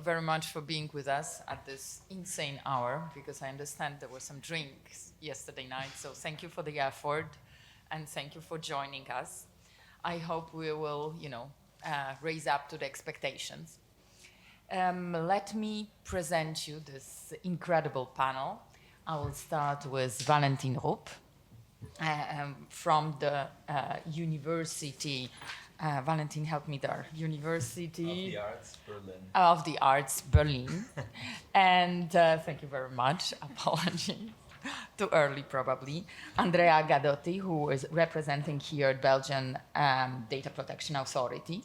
very much for being with us at this insane hour, because I understand there were some drinks yesterday night. So thank you for the effort, and thank you for joining us. I hope we will, raise up to the expectations. Let me present you this incredible panel. I will start with Valentin Rupp from the university. Valentin, help me there. University of the Arts, Berlin. And thank you very much. Apologies. Too early, probably. Andrea Gadotti, who is representing here Belgian Data Protection Authority.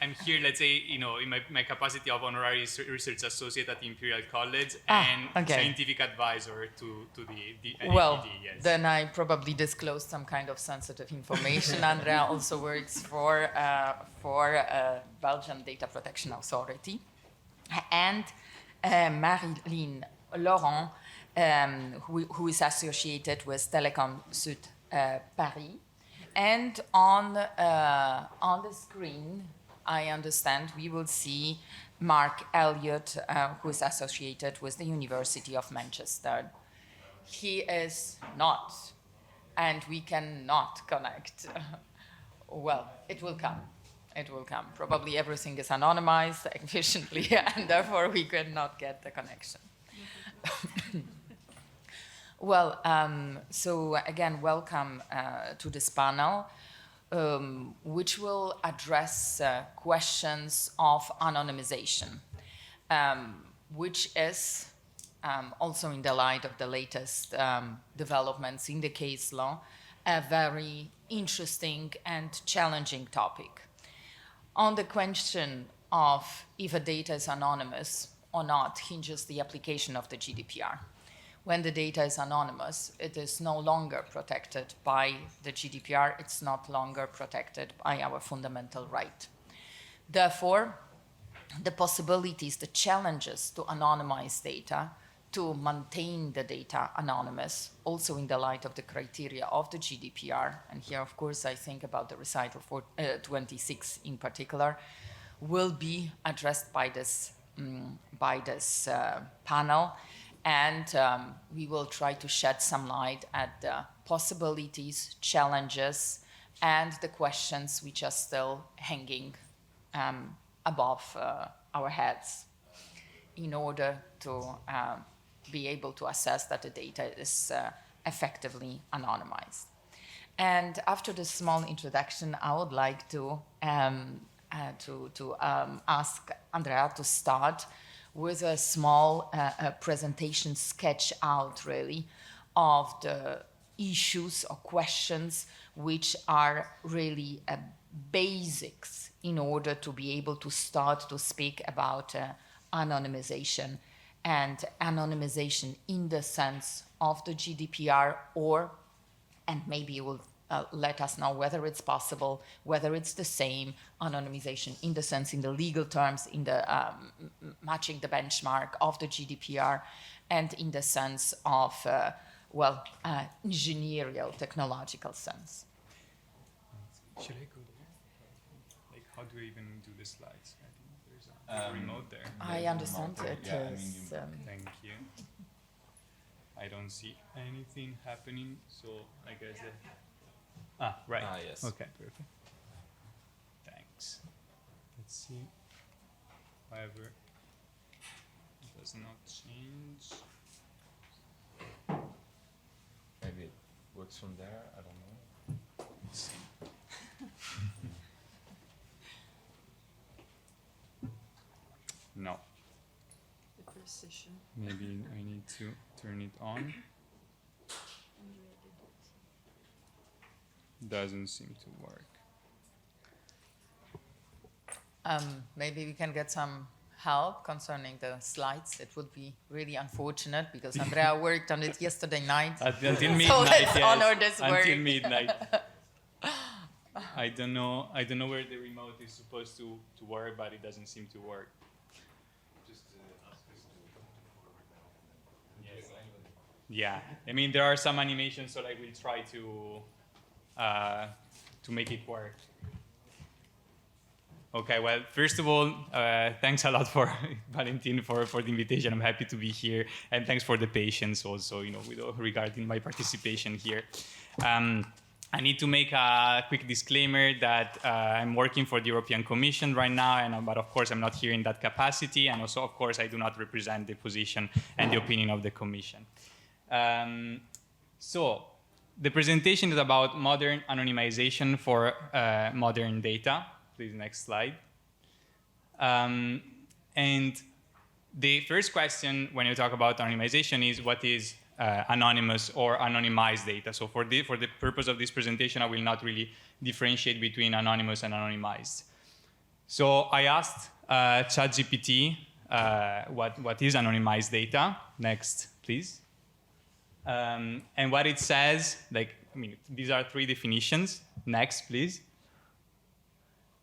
I'm here, let's say, in my capacity of honorary research associate at the Imperial College and scientific advisor to the Well, yes. Then I probably disclosed some kind of sensitive information. Andrea also works for Belgian Data Protection Authority. And Maryline, Laurent, who is associated with Télécom SudParis. And on the screen, I understand we will see Mark Elliot, who is associated with the University of Manchester. He is not, and we cannot connect. Well, it will come. It will come. Probably everything is anonymized efficiently, and therefore we cannot get the connection. Well, so again, welcome to this panel, which will address questions of anonymization, which is also in the light of the latest developments in the case law, a very interesting and challenging topic. On the question of if a data is anonymous or not hinges the application of the GDPR. When the data is anonymous, it is no longer protected by the GDPR. It's not longer protected by our fundamental right. Therefore, the possibilities, the challenges to anonymize data, to maintain the data anonymous, also in the light of the criteria of the GDPR, and here, of course, I think about the recital 26 in particular, will be addressed by this panel. And we will try to shed some light at the possibilities, challenges, and the questions which are still hanging above our heads in order to be able to assess that the data is effectively anonymized. And after this small introduction, I would like to ask Andrea to start with a small presentation sketch out, really, of the issues or questions which are really basics in order to be able to start to speak about anonymization, and anonymization in the sense of the GDPR, and maybe you will let us know whether it's possible, whether it's the same anonymization in the sense, in the legal terms, in the matching the benchmark of the GDPR, and in the sense of, engineerial, technological sense. Should I go there? Like, how do we even do the slides? I think there's a remote there. I understand it is. Thank you. I don't see anything happening, so I guess that... right. Yes. Okay, perfect. Thanks. Let's see. However, it does not change. Maybe it works from there, I don't know. Let's see. No. The precision. Maybe I need to turn it on. Doesn't seem to work. Maybe we can get some help concerning the slides. It would be really unfortunate because Andrea worked on it yesterday night. Until midnight, so let's yes. honor this work. Until midnight. I don't know where the remote is supposed to work, but it doesn't seem to work. Just ask us to forward that. Yes. Yeah. I mean, there are some animations, so like we'll try to make it work. Okay, well, first of all, thanks a lot for Valentin for the invitation. I'm happy to be here, and thanks for the patience also, regarding my participation here. I need to make a quick disclaimer that I'm working for the European Commission right now, but of course I'm not here in that capacity, and also of course I do not represent the position and the opinion of the Commission. So the presentation is about modern anonymization for modern data. Please, next slide. And the first question when you talk about anonymization is what is anonymous or anonymized data. So for the purpose of this presentation, I will not really differentiate between anonymous and anonymized. So I asked ChatGPT what is anonymized data. Next, please. And what it says, these are 3 definitions. Next, please.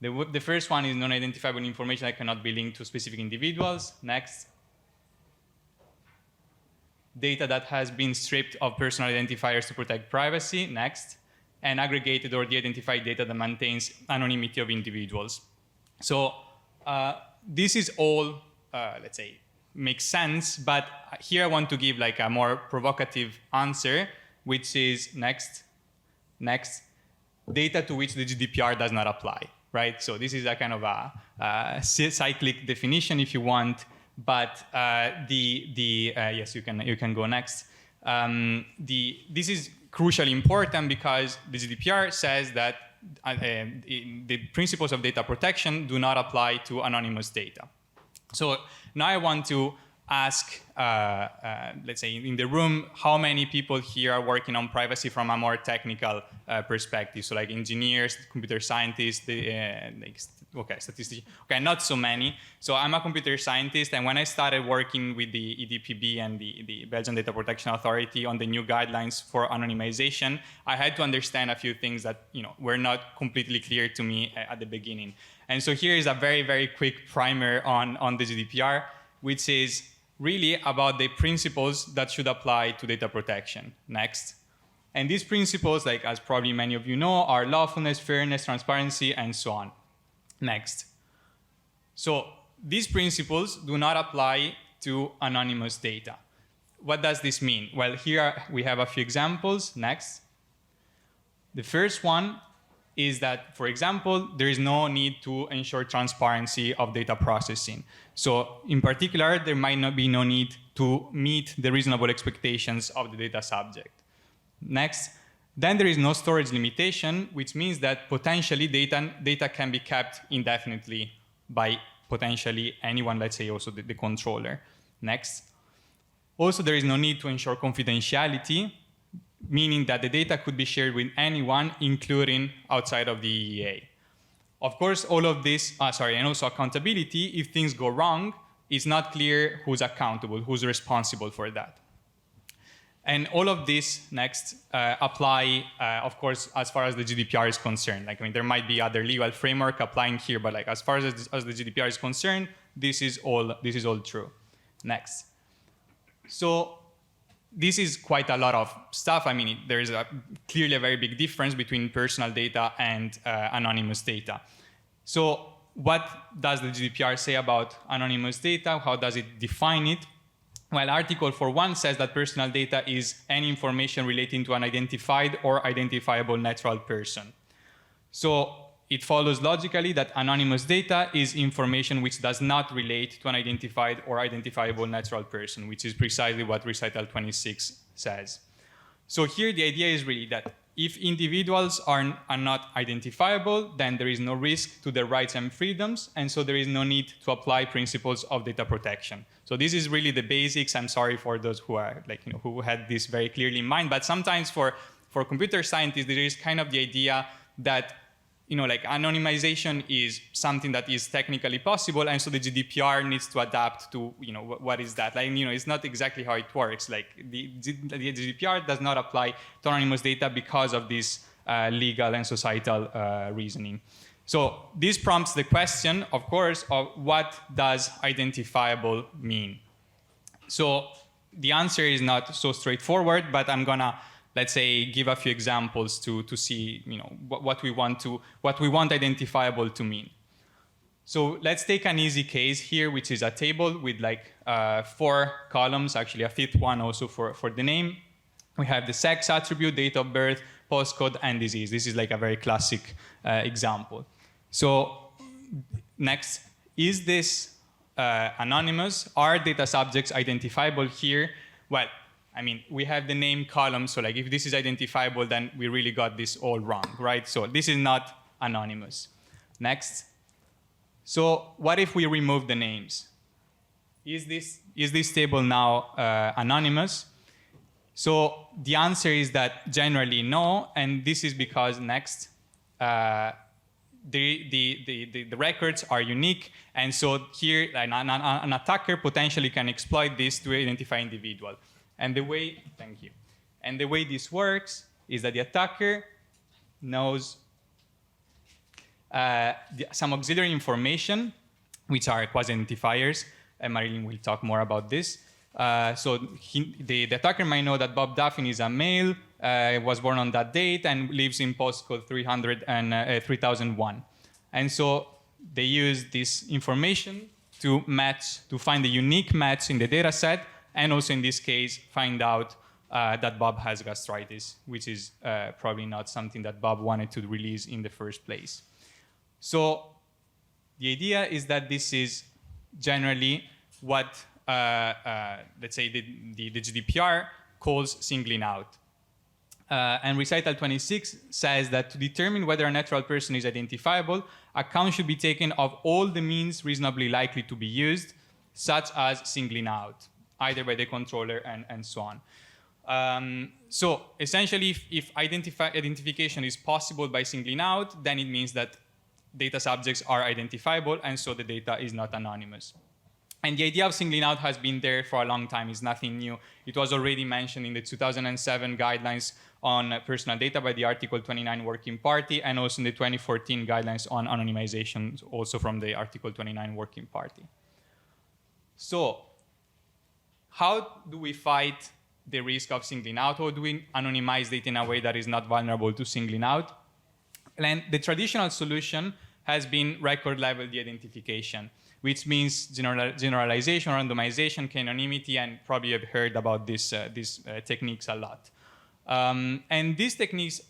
The first one is non-identifiable information that cannot be linked to specific individuals. Next. Data that has been stripped of personal identifiers to protect privacy. Next. And aggregated or de-identified data that maintains anonymity of individuals. So this is all, let's say, makes sense, but here I want to give a more provocative answer, which is next, data to which the GDPR does not apply. Right, so this is a kind of a cyclic definition, if you want. But yes, you can go next. This is crucially important because the GDPR says that the principles of data protection do not apply to anonymous data. So now I want to ask, let's say, in the room, how many people here are working on privacy from a more technical perspective? So like engineers, computer scientists, statisticians. Okay, not so many. So I'm a computer scientist, and when I started working with the EDPB and the Belgian Data Protection Authority on the new guidelines for anonymization, I had to understand a few things that were not completely clear to me at the beginning. And so here is a very, very quick primer on the GDPR, which is really about the principles that should apply to data protection. Next. And these principles, as probably many of you know, are lawfulness, fairness, transparency, and so on. Next. So these principles do not apply to anonymous data. What does this mean? Well, here we have a few examples. Next. The first one is that, for example, there is no need to ensure transparency of data processing. So in particular, there might not be no need to meet the reasonable expectations of the data subject. Next, then there is no storage limitation, which means that potentially data can be kept indefinitely by potentially anyone, let's say also the controller. Next. Also, there is no need to ensure confidentiality, meaning that the data could be shared with anyone, including outside of the EEA. Of course, all of this, and also accountability, if things go wrong, it's not clear who's accountable, who's responsible for that. And all of this, next, apply, of course, as far as the GDPR is concerned. There might be other legal framework applying here, but as far as the GDPR is concerned, this is all true. Next. So this is quite a lot of stuff. There is clearly a very big difference between personal data and anonymous data. So what does the GDPR say about anonymous data? How does it define it? Well, Article 4.1 says that personal data is any information relating to an identified or identifiable natural person. So it follows logically that anonymous data is information which does not relate to an identified or identifiable natural person, which is precisely what Recital 26 says. So here the idea is really that if individuals are not identifiable, then there is no risk to their rights and freedoms, and so there is no need to apply principles of data protection. So this is really the basics. I'm sorry for those who are who had this very clearly in mind, but sometimes for computer scientists, there is kind of the idea that anonymization is something that is technically possible, and so the GDPR needs to adapt to, what is that? It's not exactly how it works. The GDPR does not apply to anonymous data because of this legal and societal reasoning. So this prompts the question, of course, of what does identifiable mean? So the answer is not so straightforward, but I'm gonna, let's say, give a few examples to see, what we want identifiable to mean. So let's take an easy case here, which is a table with like 4 columns, actually a 5th one also for the name. We have the sex attribute, date of birth, postcode, and disease. This is like a very classic example. So next, is this anonymous? Are data subjects identifiable here? Well, I mean, we have the name column, so like if this is identifiable, then we really got this all wrong, right? So this is not anonymous. Next. So what if we remove the names? Is this table now anonymous? So the answer is that generally no, and this is because next, the records are unique, and so here an attacker potentially can exploit this to identify individual. And the way, thank you, and the way this works is that the attacker knows some auxiliary information, which are quasi-identifiers, and Maryline will talk more about this. So the attacker might know that Bob Duffin is a male, was born on that date, and lives in postcode 3001. And so they use this information to find the unique match in the data set, and also in this case, find out that Bob has gastritis, which is probably not something that Bob wanted to release in the first place. So the idea is that this is generally what, let's say, the GDPR calls singling out. And recital 26 says that to determine whether a natural person is identifiable, account should be taken of all the means reasonably likely to be used, such as singling out, either by the controller and so on. So essentially, if identification is possible by singling out, then it means that data subjects are identifiable, and so the data is not anonymous. And the idea of singling out has been there for a long time. It's nothing new. It was already mentioned in the 2007 guidelines on personal data by the Article 29 Working Party, and also in the 2014 guidelines on anonymization, also from the Article 29 Working Party. So how do we fight the risk of singling out? How do we anonymize data in a way that is not vulnerable to singling out? And the traditional solution has been record-level de-identification, which means generalization, randomization, k-anonymity, and probably you've heard about these techniques a lot. And these techniques,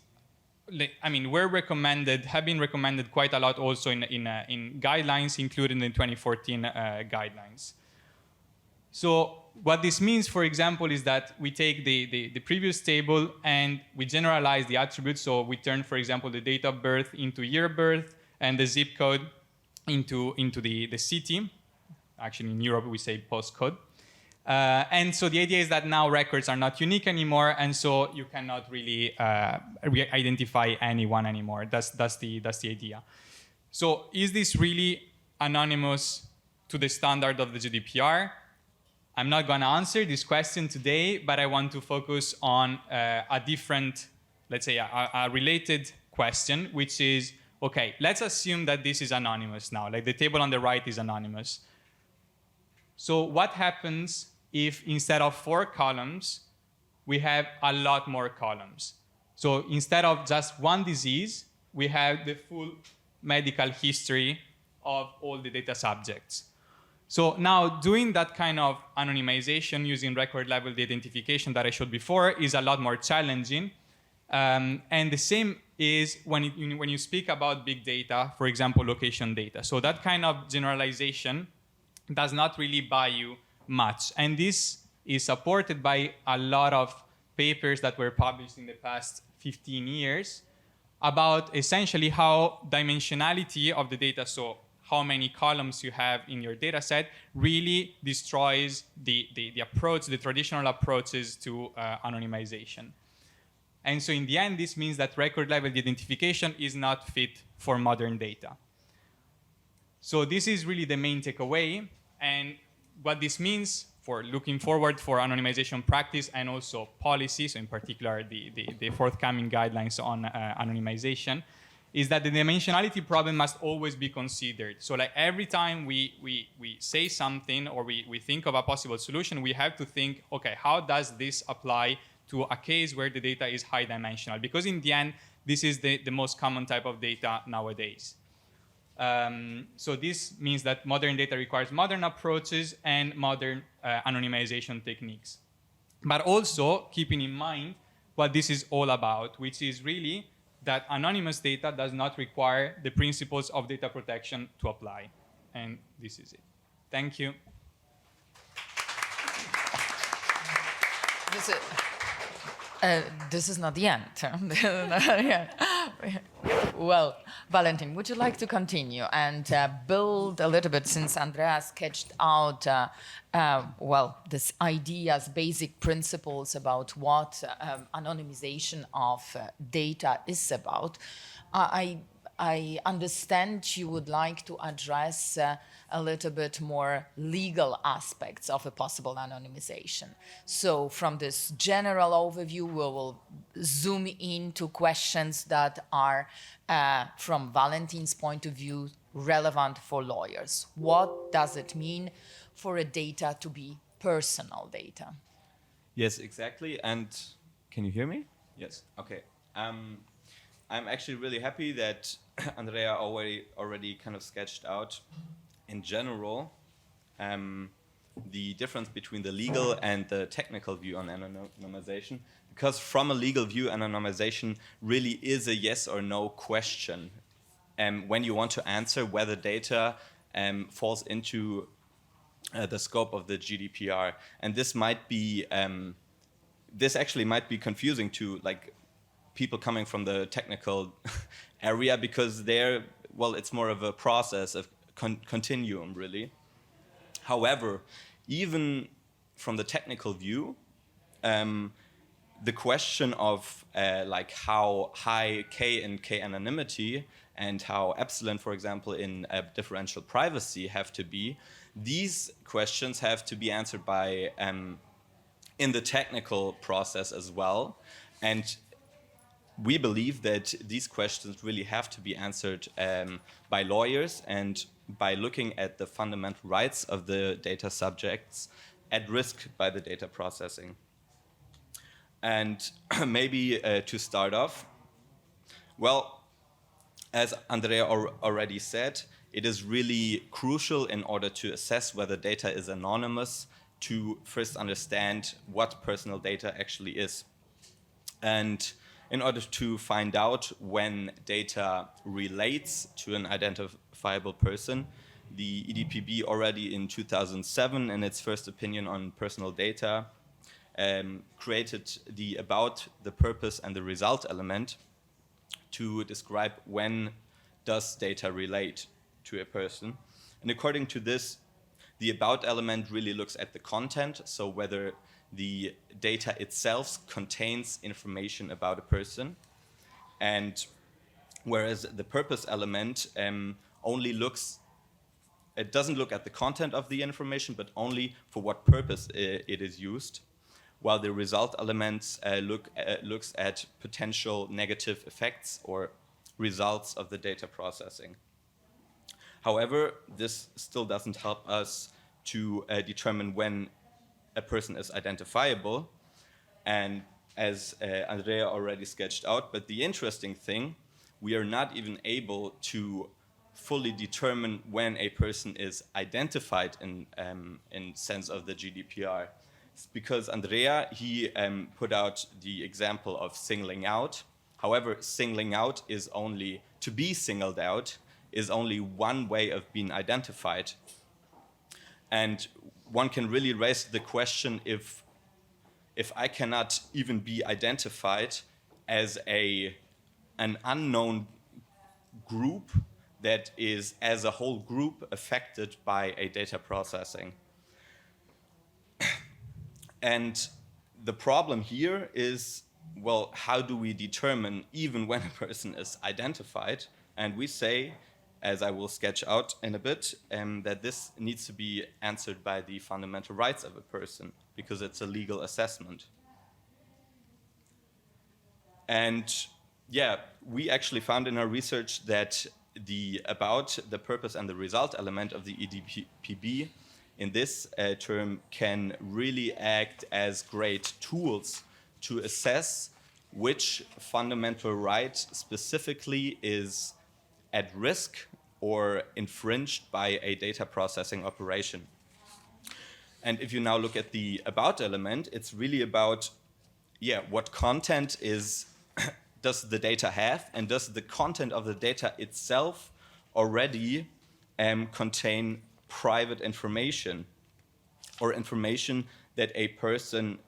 I mean, have been recommended quite a lot also in guidelines, including the 2014 guidelines. So what this means, for example, is that we take the previous table and we generalize the attributes. So we turn, for example, the date of birth into year of birth and the zip code into the city. Actually, in Europe, we say postcode. And so the idea is that now records are not unique anymore, and so you cannot really identify anyone anymore. That's the idea. So is this really anonymous to the standard of the GDPR? I'm not going to answer this question today, but I want to focus on a different, let's say, a related question, which is, okay, let's assume that this is anonymous now, like the table on the right is anonymous. So what happens if instead of 4 columns, we have a lot more columns? So instead of just one disease, we have the full medical history of all the data subjects. So now doing that kind of anonymization using record-level de-identification that I showed before is a lot more challenging. And the same is when you speak about big data, for example, location data. So that kind of generalization does not really buy you much. And this is supported by a lot of papers that were published in the past 15 years about essentially how dimensionality of the data, so how many columns you have in your data set, really destroys the approach, the traditional approaches to anonymization. And so in the end, this means that record-level identification is not fit for modern data. So this is really the main takeaway. And what this means for looking forward for anonymization practice and also policy, so in particular the forthcoming guidelines on anonymization, is that the dimensionality problem must always be considered. So like every time we say something or we think of a possible solution, we have to think, okay, how does this apply to a case where the data is high dimensional? Because in the end, this is the most common type of data nowadays. So this means that modern data requires modern approaches and modern anonymization techniques. But also keeping in mind what this is all about, which is really that anonymous data does not require the principles of data protection to apply. And this is it. Thank you. This is not the end. Well, Valentin, would you like to continue and build a little bit, since Andrea sketched out, this ideas, basic principles about what anonymization of data is about. I understand you would like to address a little bit more legal aspects of a possible anonymization. So from this general overview, we will zoom into questions that are, from Valentin's point of view, relevant for lawyers. What does it mean for a data to be personal data? Yes, exactly. And can you hear me? Yes. Okay. I'm actually really happy that Andrea already kind of sketched out in general the difference between the legal and the technical view on anonymization, because from a legal view, anonymization really is a yes or no question when you want to answer whether data falls into the scope of the GDPR. And this might be this actually might be confusing to like people coming from the technical area, because it's more of a process of continuum, really. However, even from the technical view, the question of like how high K in k-anonymity and how epsilon, for example, in differential privacy have to be, these questions have to be answered by in the technical process as well. And we believe that these questions really have to be answered by lawyers and by looking at the fundamental rights of the data subjects at risk by the data processing. And maybe to start off, well, as Andrea already said, it is really crucial in order to assess whether data is anonymous to first understand what personal data actually is. And in order to find out when data relates to an identifiable person, the EDPB already in 2007, in its first opinion on personal data, created the about, the purpose, and the result element to describe when does data relate to a person. And according to this, the about element really looks at the content, so whether the data itself contains information about a person, and whereas the purpose element it doesn't look at the content of the information, but only for what purpose it is used, while the result elements looks at potential negative effects or results of the data processing. However, this still doesn't help us to determine when a person is identifiable, and as Andrea already sketched out, but the interesting thing, we are not even able to fully determine when a person is identified in sense of the GDPR. It's because Andrea, he put out the example of singling out. However, singling out is only, to be singled out, is only one way of being identified. And one can really raise the question if I cannot even be identified as an unknown group that is as a whole group affected by a data processing. And the problem here is, well, how do we determine even when a person is identified? And we say, as I will sketch out in a bit, that this needs to be answered by the fundamental rights of a person, because it's a legal assessment. And yeah, we actually found in our research that the about, the purpose, and the result element of the EDPB in this term can really act as great tools to assess which fundamental right specifically is at risk or infringed by a data processing operation. And if you now look at the about element, it's really about, what content does the data have, and does the content of the data itself already contain private information or information that a person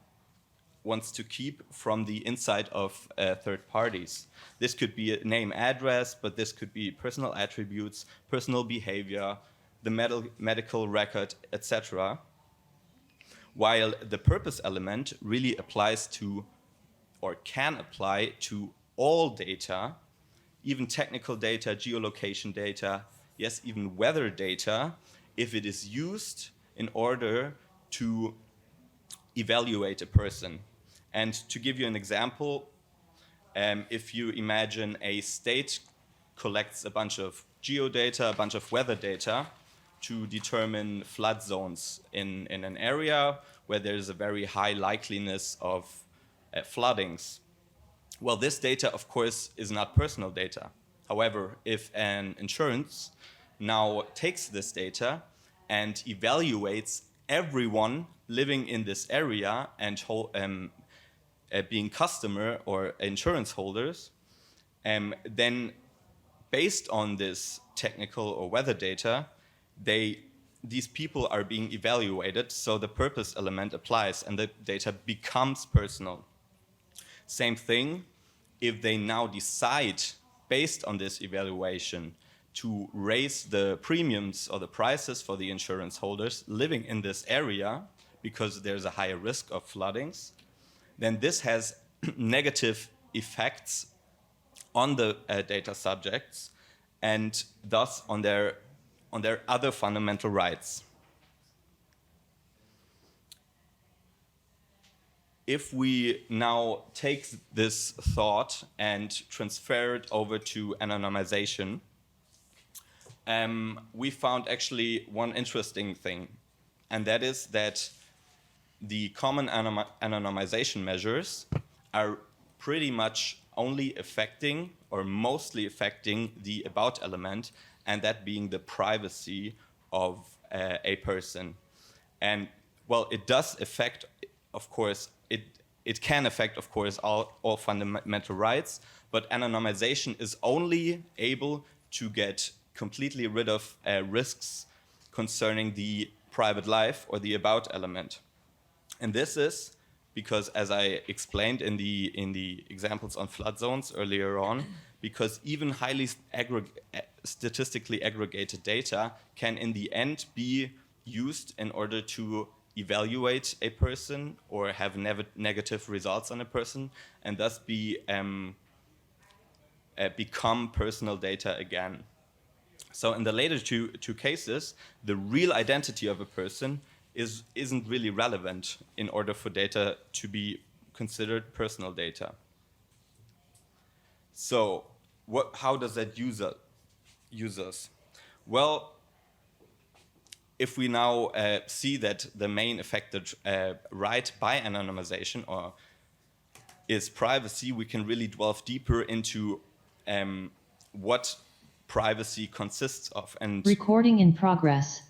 wants to keep from the inside of third parties. This could be a name, address, but this could be personal attributes, personal behavior, the medical record, etc. While the purpose element really applies to, or can apply to, all data, even technical data, geolocation data, yes, even weather data, if it is used in order to evaluate a person. And to give you an example, if you imagine a state collects a bunch of geodata, a bunch of weather data to determine flood zones in an area where there's a very high likeliness of floodings. Well, this data, of course, is not personal data. However, if an insurance now takes this data and evaluates everyone living in this area and being customer or insurance holders, then based on this technical or weather data, these people are being evaluated, so the purpose element applies and the data becomes personal. Same thing, if they now decide, based on this evaluation, to raise the premiums or the prices for the insurance holders living in this area because there's a higher risk of floodings, then this has negative effects on the data subjects and thus on their other fundamental rights. If we now take this thought and transfer it over to anonymization, we found actually one interesting thing, and that is that the common anonymization measures are pretty much only affecting or mostly affecting the about element, and that being the privacy of a person. And well, it does affect, of course, it can affect, of course, all fundamental rights, but anonymization is only able to get completely rid of risks concerning the private life or the about element. And this is because, as I explained in the examples on flood zones earlier on, because even highly statistically aggregated data can in the end be used in order to evaluate a person or have negative results on a person, and thus become personal data again. So in the later two cases, the real identity of a person isn't really relevant in order for data to be considered personal data. So how does that use us? Well, if we now see that the main affected right by anonymization is privacy, we can really delve deeper into what privacy consists of. And recording in progress.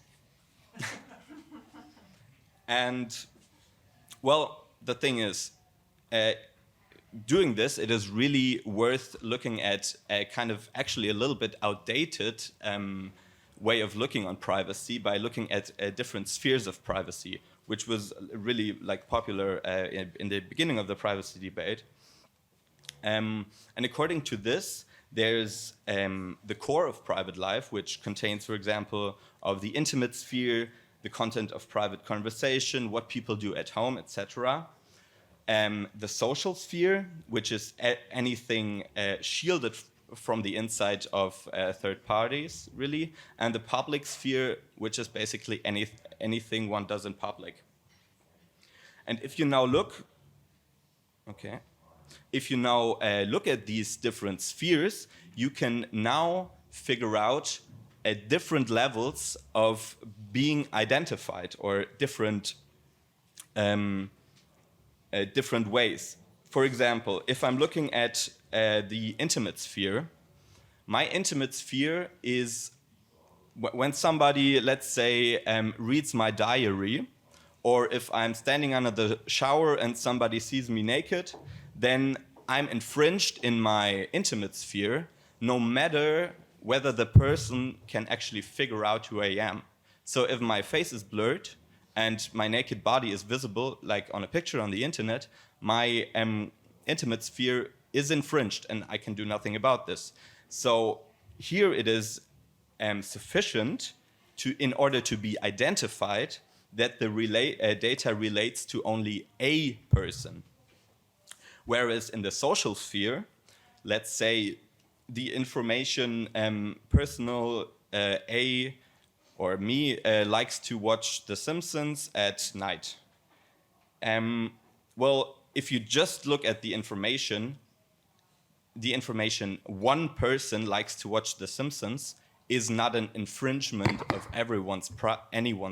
And well, the thing is, doing this, it is really worth looking at a kind of actually a little bit outdated way of looking on privacy by looking at different spheres of privacy, which was really like popular in the beginning of the privacy debate. And according to this, there's the core of private life, which contains, for example, of the intimate sphere, the content of private conversation, what people do at home, etc. The social sphere, which is anything shielded from the inside of third parties, really, and the public sphere, which is basically anything one does in public. And if you now look, look at these different spheres, you can now figure out different levels of being identified or different ways. For example, if I'm looking at the intimate sphere, my intimate sphere is when somebody, let's say, reads my diary, or if I'm standing under the shower and somebody sees me naked, then I'm infringed in my intimate sphere, no matter whether the person can actually figure out who I am. So if my face is blurred and my naked body is visible, like on a picture on the internet, my intimate sphere is infringed and I can do nothing about this. So here it is sufficient in order to be identified that the data relates to only a person. Whereas in the social sphere, let's say the information personal A or me likes to watch The Simpsons at night. Well, if you just look at the information one person likes to watch The Simpsons is not an infringement of anyone's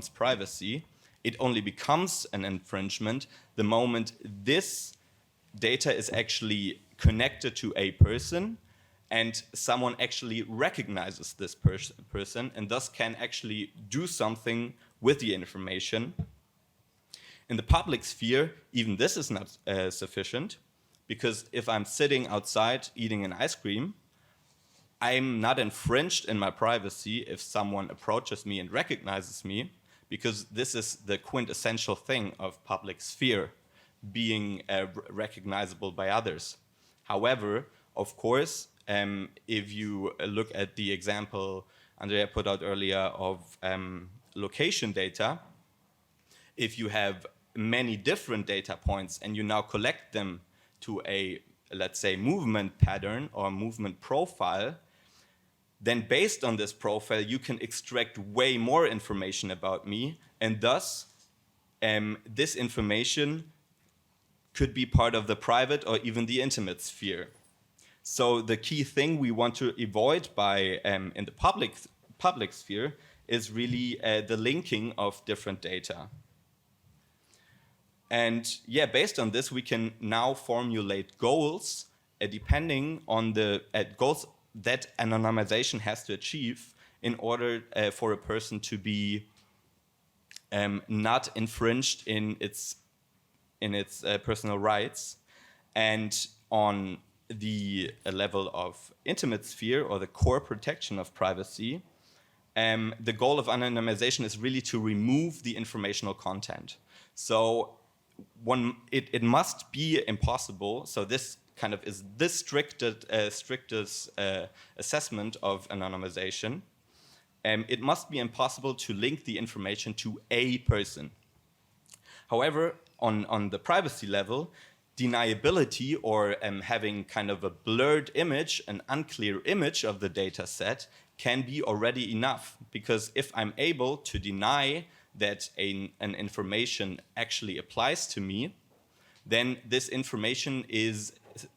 privacy. It only becomes an infringement the moment this data is actually connected to a person and someone actually recognizes this person and thus can actually do something with the information. In the public sphere, even this is not sufficient, because if I'm sitting outside eating an ice cream, I'm not infringed in my privacy if someone approaches me and recognizes me, because this is the quintessential thing of public sphere, being recognizable by others. However, of course, if you look at the example Andrea put out earlier of location data, if you have many different data points and you now collect them to a, let's say, movement pattern or movement profile, then based on this profile, you can extract way more information about me, and thus this information could be part of the private or even the intimate sphere. So the key thing we want to avoid by in the public sphere is really the linking of different data. And yeah, based on this, we can now formulate goals depending on the goals that anonymization has to achieve in order for a person to be not infringed in its personal rights. And on the level of intimate sphere or the core protection of privacy, the goal of anonymization is really to remove the informational content. So it must be impossible. So this kind of is the strictest assessment of anonymization. It must be impossible to link the information to a person. However, on the privacy level, deniability or having kind of a blurred image, an unclear image of the data set can be already enough, because if I'm able to deny that an information actually applies to me, then this information is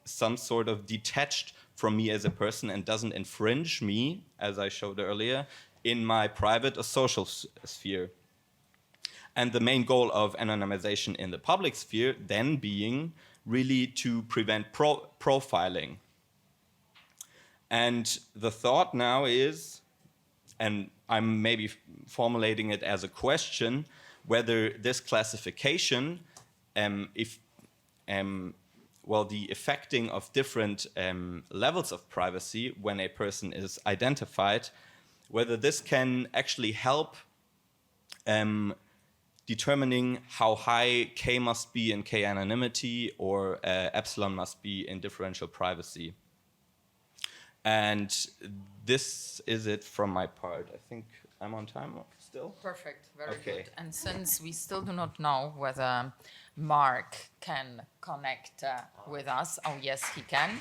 some sort of detached from me as a person and doesn't infringe me, as I showed earlier, in my private or social sphere. And the main goal of anonymization in the public sphere then being really to prevent profiling. And the thought now is, and I'm maybe formulating it as a question, whether this classification, the affecting of different levels of privacy when a person is identified, whether this can actually help determining how high K must be in k-anonymity or epsilon must be in differential privacy. And this is it from my part. I think I'm on time still. Perfect, very Okay. good. And since we still do not know whether Mark can connect with us, oh yes, he can,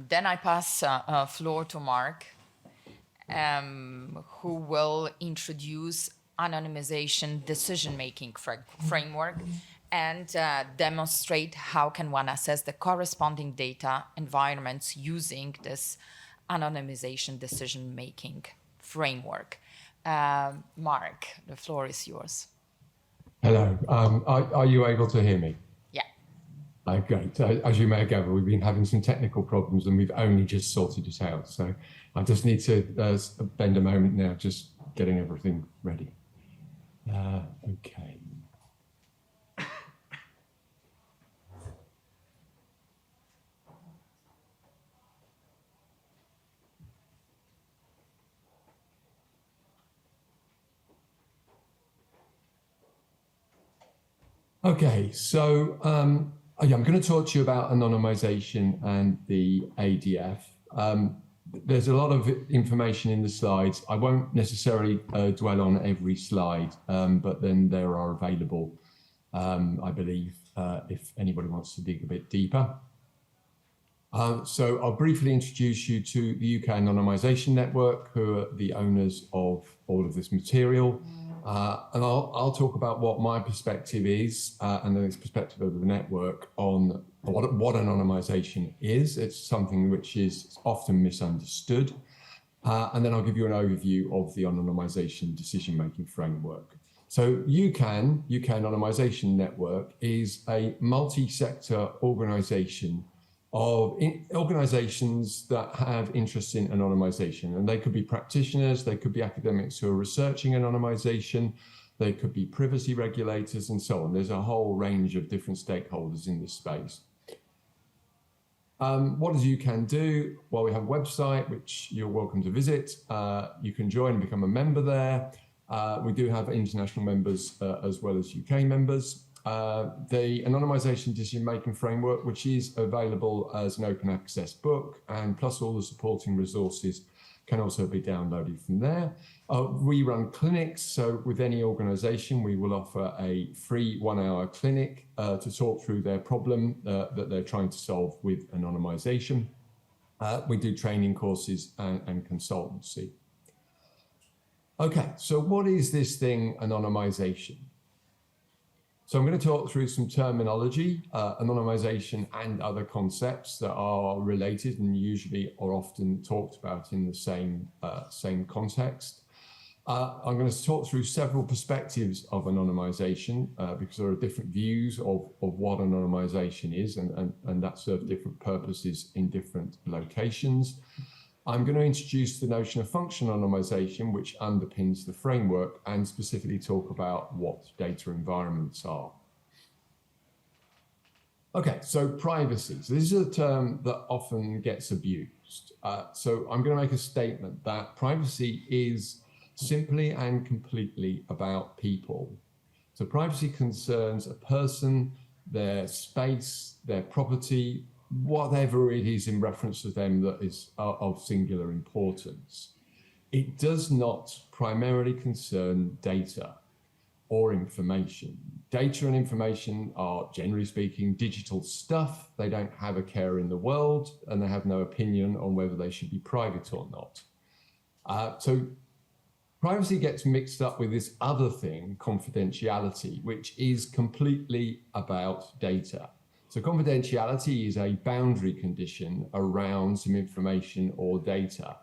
then I pass floor to Mark, who will introduce anonymization decision-making framework and demonstrate how can one assess the corresponding data environments using this anonymization decision-making framework. Mark, the floor is yours. Hello. Are you able to hear me? Yeah. Great. As you may gather, we've been having some technical problems and we've only just sorted it out. So I just need to spend a moment now just getting everything ready. Okay. Okay, so I'm going to talk to you about anonymization and the ADF. There's a lot of information in the slides. I won't necessarily dwell on every slide, but then there are available, I believe, if anybody wants to dig a bit deeper. So I'll briefly introduce you to the UK Anonymisation Network, who are the owners of all of this material. And I'll talk about what my perspective is, and then its perspective of the network on what anonymisation is. It's something which is often misunderstood. And then I'll give you an overview of the anonymisation decision-making framework. So UK Anonymisation Network is a multi-sector organisation of organisations that have interest in anonymisation, and they could be practitioners, they could be academics who are researching anonymisation, they could be privacy regulators and so on. There's a whole range of different stakeholders in this space. What does UCAN do? Well, we have a website which you're welcome to visit. You can join and become a member there. We do have international members as well as UK members. The anonymisation decision-making framework, which is available as an open access book, and plus all the supporting resources can also be downloaded from there. We run clinics, so with any organisation we will offer a free 1-hour clinic to talk through their problem that they're trying to solve with anonymisation. We do training courses and consultancy. Okay, so what is this thing, anonymisation? So I'm going to talk through some terminology, anonymisation and other concepts that are related and usually are often talked about in the same context. I'm going to talk through several perspectives of anonymisation because there are different views of what anonymisation is, and that serves different purposes in different locations. I'm going to introduce the notion of functional anonymisation, which underpins the framework, and specifically talk about what data environments are. Okay, so privacy. So this is a term that often gets abused. So I'm going to make a statement that privacy is simply and completely about people. So privacy concerns a person, their space, their property, whatever it is in reference to them that is of singular importance. It does not primarily concern data or information. Data and information are, generally speaking, digital stuff. They don't have a care in the world, and they have no opinion on whether they should be private or not. So privacy gets mixed up with this other thing, confidentiality, which is completely about data. So confidentiality is a boundary condition around some information or data,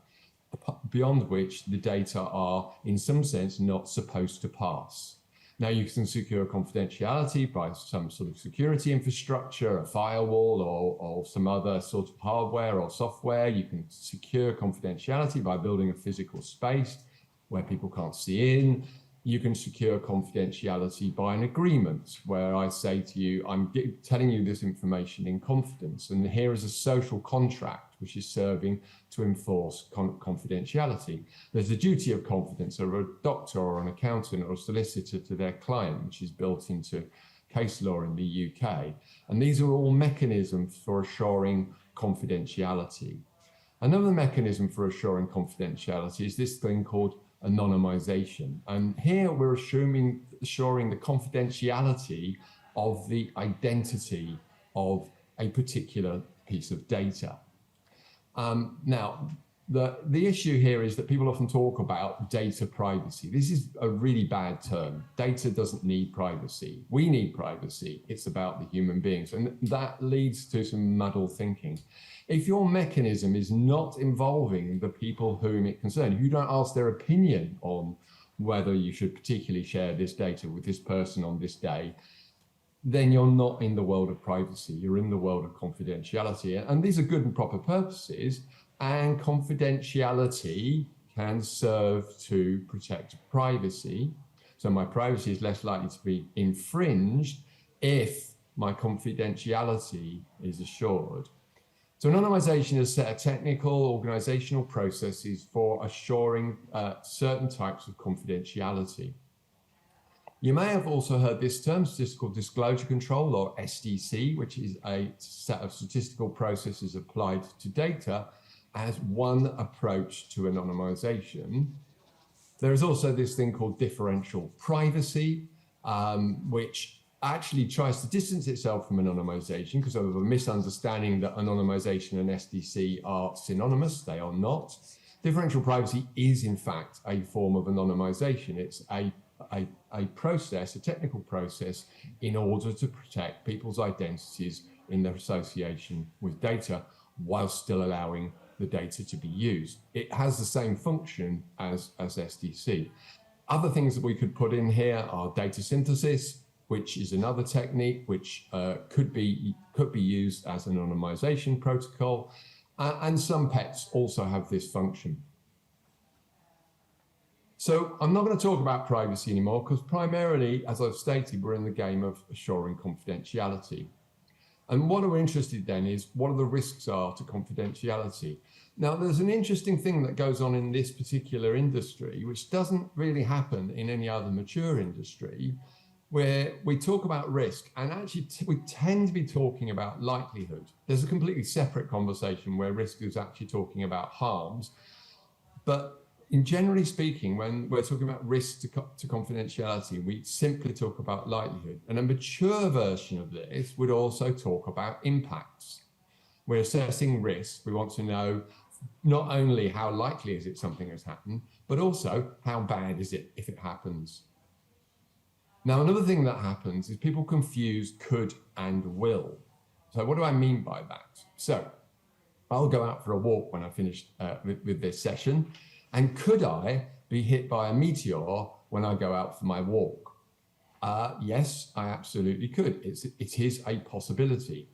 beyond which the data are, in some sense, not supposed to pass. Now, you can secure confidentiality by some sort of security infrastructure, a firewall, or some other sort of hardware or software. You can secure confidentiality by building a physical space where people can't see in. You can secure confidentiality by an agreement where I say to you, I'm telling you this information in confidence, and here is a social contract which is serving to enforce confidentiality. There's a duty of confidence of a doctor or an accountant or a solicitor to their client, which is built into case law in the UK. And these are all mechanisms for assuring confidentiality. Another mechanism for assuring confidentiality is this thing called anonymisation. And here we're assuring the confidentiality of the identity of a particular piece of data. Now, the issue here is that people often talk about data privacy. This is a really bad term. Data doesn't need privacy. We need privacy. It's about the human beings. And that leads to some muddled thinking. If your mechanism is not involving the people whom it concerns, if you don't ask their opinion on whether you should particularly share this data with this person on this day, then you're not in the world of privacy, you're in the world of confidentiality. And these are good and proper purposes, and confidentiality can serve to protect privacy. So my privacy is less likely to be infringed if my confidentiality is assured. So anonymization is a set of technical organizational processes for assuring certain types of confidentiality. You may have also heard this term, statistical disclosure control, or SDC, which is a set of statistical processes applied to data as one approach to anonymization. There is also this thing called differential privacy, which actually tries to distance itself from anonymization because of a misunderstanding that anonymization and SDC are synonymous. They are not. Differential privacy is, in fact, a form of anonymization. It's a process, a technical process, in order to protect people's identities in their association with data while still allowing the data to be used. It has the same function as SDC. Other things that we could put in here are data synthesis, which is another technique which could be used as an anonymization protocol, and some PETs also have this function. So I'm not going to talk about privacy anymore because primarily, as I've stated, we're in the game of assuring confidentiality. And what we're interested then is what the risks are to confidentiality. Now, there's an interesting thing that goes on in this particular industry, which doesn't really happen in any other mature industry, where we talk about risk and actually we tend to be talking about likelihood. There's a completely separate conversation where risk is actually talking about harms. But generally speaking, when we're talking about risk to confidentiality, we simply talk about likelihood. And a mature version of this would also talk about impacts. We're assessing risk. We want to know not only how likely is it something has happened, but also how bad is it if it happens. Now, another thing that happens is people confuse could and will. So what do I mean by that? So I'll go out for a walk when I finish with this session. And could I be hit by a meteor when I go out for my walk? Yes, I absolutely could. It is a possibility.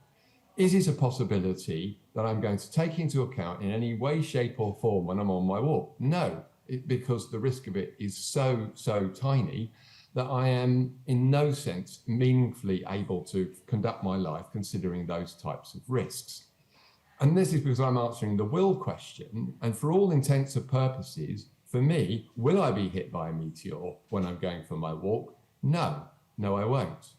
Is it a possibility that I'm going to take into account in any way, shape or form when I'm on my walk? No, because the risk of it is so tiny that I am in no sense meaningfully able to conduct my life considering those types of risks. And this is because I'm answering the will question. And for all intents and purposes, for me, will I be hit by a meteor when I'm going for my walk? No, I won't.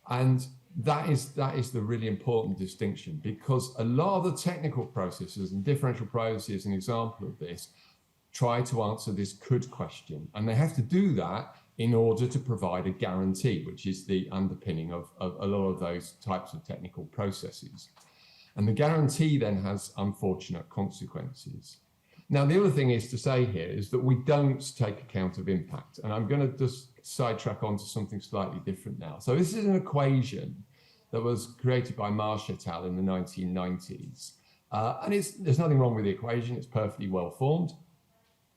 And that is the really important distinction, because a lot of the technical processes, and differential privacy is an example of this, try to answer this could question. And they have to do that in order to provide a guarantee, which is the underpinning of a lot of those types of technical processes. And the guarantee then has unfortunate consequences. Now, the other thing is to say here is that we don't take account of impact. And I'm going to just sidetrack onto something slightly different now. So this is an equation that was created by Marsh et al. In the 1990s. And there's nothing wrong with the equation. It's perfectly well formed.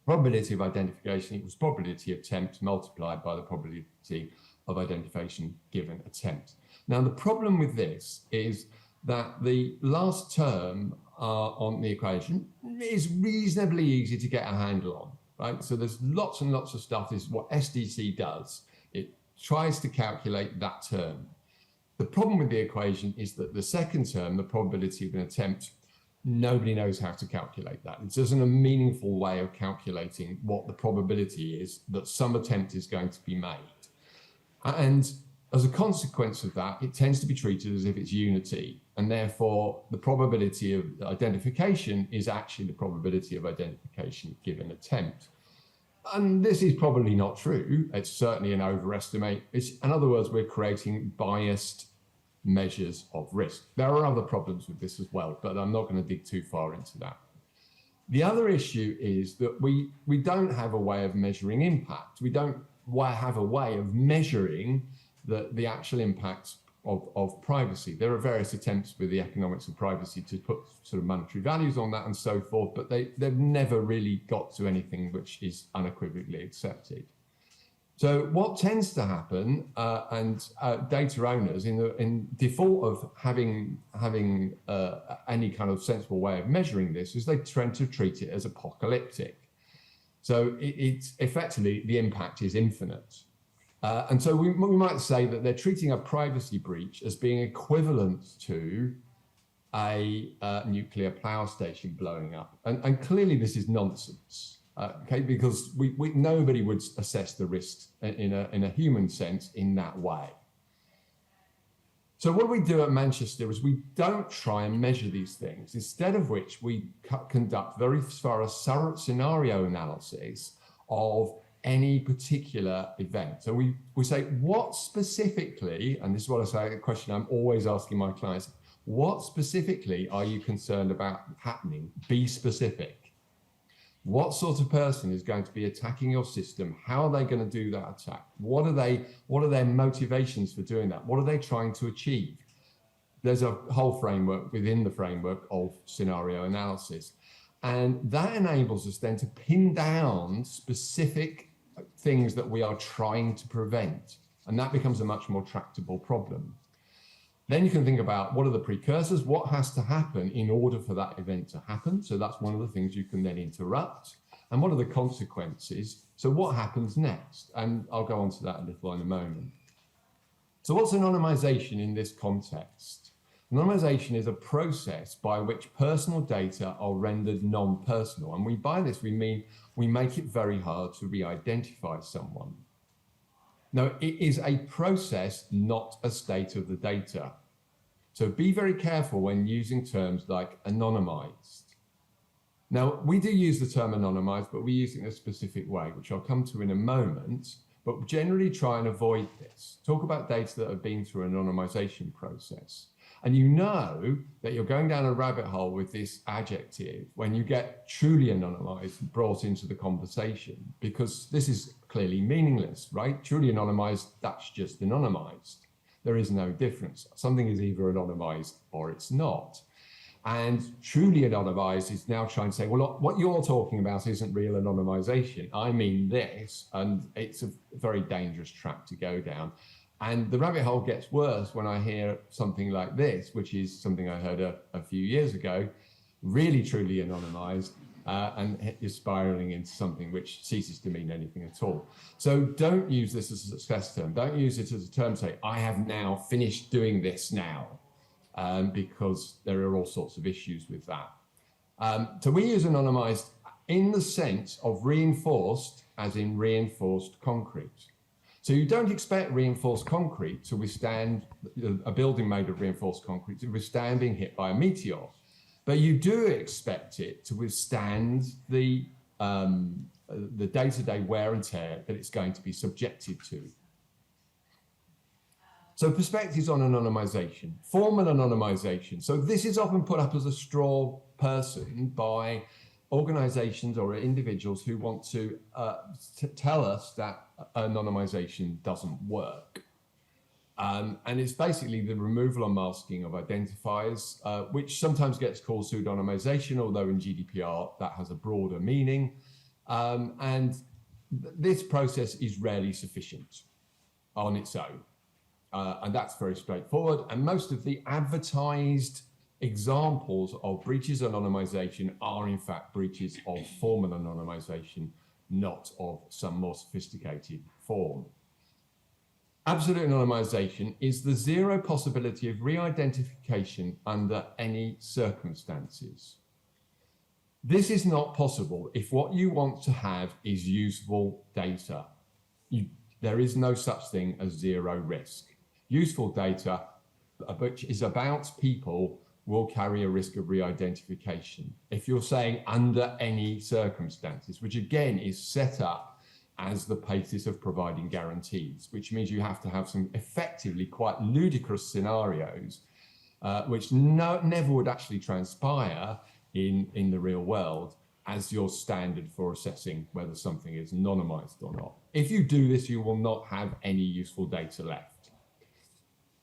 Probability of identification equals probability of attempt multiplied by the probability of identification given attempt. Now, the problem with this is that the last term on the equation is reasonably easy to get a handle on, right? So there's lots and lots of stuff. This is what SDC does. It tries to calculate that term. The problem with the equation is that the second term, the probability of an attempt, nobody knows how to calculate that. It isn't a meaningful way of calculating what the probability is that some attempt is going to be made. And as a consequence of that, it tends to be treated as if it's unity. And therefore, the probability of identification is actually the probability of identification given attempt. And this is probably not true. It's certainly an overestimate. In other words, we're creating biased measures of risk. There are other problems with this as well, but I'm not going to dig too far into that. The other issue is that we don't have a way of measuring impact. We don't have a way of measuring the actual impact of privacy. There are various attempts with the economics of privacy to put sort of monetary values on that and so forth, but they've never really got to anything which is unequivocally accepted. So what tends to happen, and data owners, in default of having any kind of sensible way of measuring this, is they tend to treat it as apocalyptic. So it's effectively, the impact is infinite. And so we might say that they're treating a privacy breach as being equivalent to a nuclear power station blowing up. And clearly this is nonsense, okay, because nobody would assess the risks in a human sense in that way. So what we do at Manchester is we don't try and measure these things, instead of which we conduct very thorough scenario analysis of any particular event. So we say, what specifically, and this is what I say, a question I'm always asking my clients, what specifically are you concerned about happening? Be specific. What sort of person is going to be attacking your system? How are they going to do that attack? What are their motivations for doing that? What are they trying to achieve? There's a whole framework within the framework of scenario analysis. And that enables us then to pin down specific things that we are trying to prevent. And that becomes a much more tractable problem. Then you can think about, what are the precursors? What has to happen in order for that event to happen? So that's one of the things you can then interrupt. And what are the consequences? So what happens next? And I'll go on to that a little in a moment. So what's anonymization in this context? Anonymization is a process by which personal data are rendered non-personal. And by this, we mean we make it very hard to re-identify someone. Now, it is a process, not a state of the data. So be very careful when using terms like anonymized. Now, we do use the term anonymized, but we use it in a specific way, which I'll come to in a moment, but generally try and avoid this. Talk about data that have been through an anonymization process. And you know that you're going down a rabbit hole with this adjective when you get truly anonymized brought into the conversation, because this is clearly meaningless, right? Truly anonymized, that's just anonymized. There is no difference. Something is either anonymized or it's not. And truly anonymized is now trying to say, well, look, what you're talking about isn't real anonymization. I mean this, and it's a very dangerous track to go down. And the rabbit hole gets worse when I hear something like this, which is something I heard a few years ago, really truly anonymized, and is spiraling into something which ceases to mean anything at all. So don't use this as a success term. Don't use it as a term, say, I have now finished doing this now, because there are all sorts of issues with that. So we use anonymized in the sense of reinforced, as in reinforced concrete. So you don't expect reinforced concrete to withstand, a building made of reinforced concrete to withstand being hit by a meteor, but you do expect it to withstand the day-to-day wear and tear that it's going to be subjected to. So perspectives on anonymization, formal anonymization. So this is often put up as a straw person by organizations or individuals who want to tell us that anonymization doesn't work. And it's basically the removal or masking of identifiers, which sometimes gets called pseudonymization, although in GDPR that has a broader meaning. And this process is rarely sufficient on its own. And that's very straightforward. And most of the advertised examples of breaches of anonymization are in fact breaches of formal anonymization, not of some more sophisticated form. Absolute anonymization is the zero possibility of re-identification under any circumstances. This is not possible if what you want to have is useful data. There is no such thing as zero risk. Useful data, which is about people, will carry a risk of re-identification. If you're saying under any circumstances, which again is set up as the basis of providing guarantees, which means you have to have some effectively quite ludicrous scenarios, which never would actually transpire in the real world as your standard for assessing whether something is anonymized or not. If you do this, you will not have any useful data left.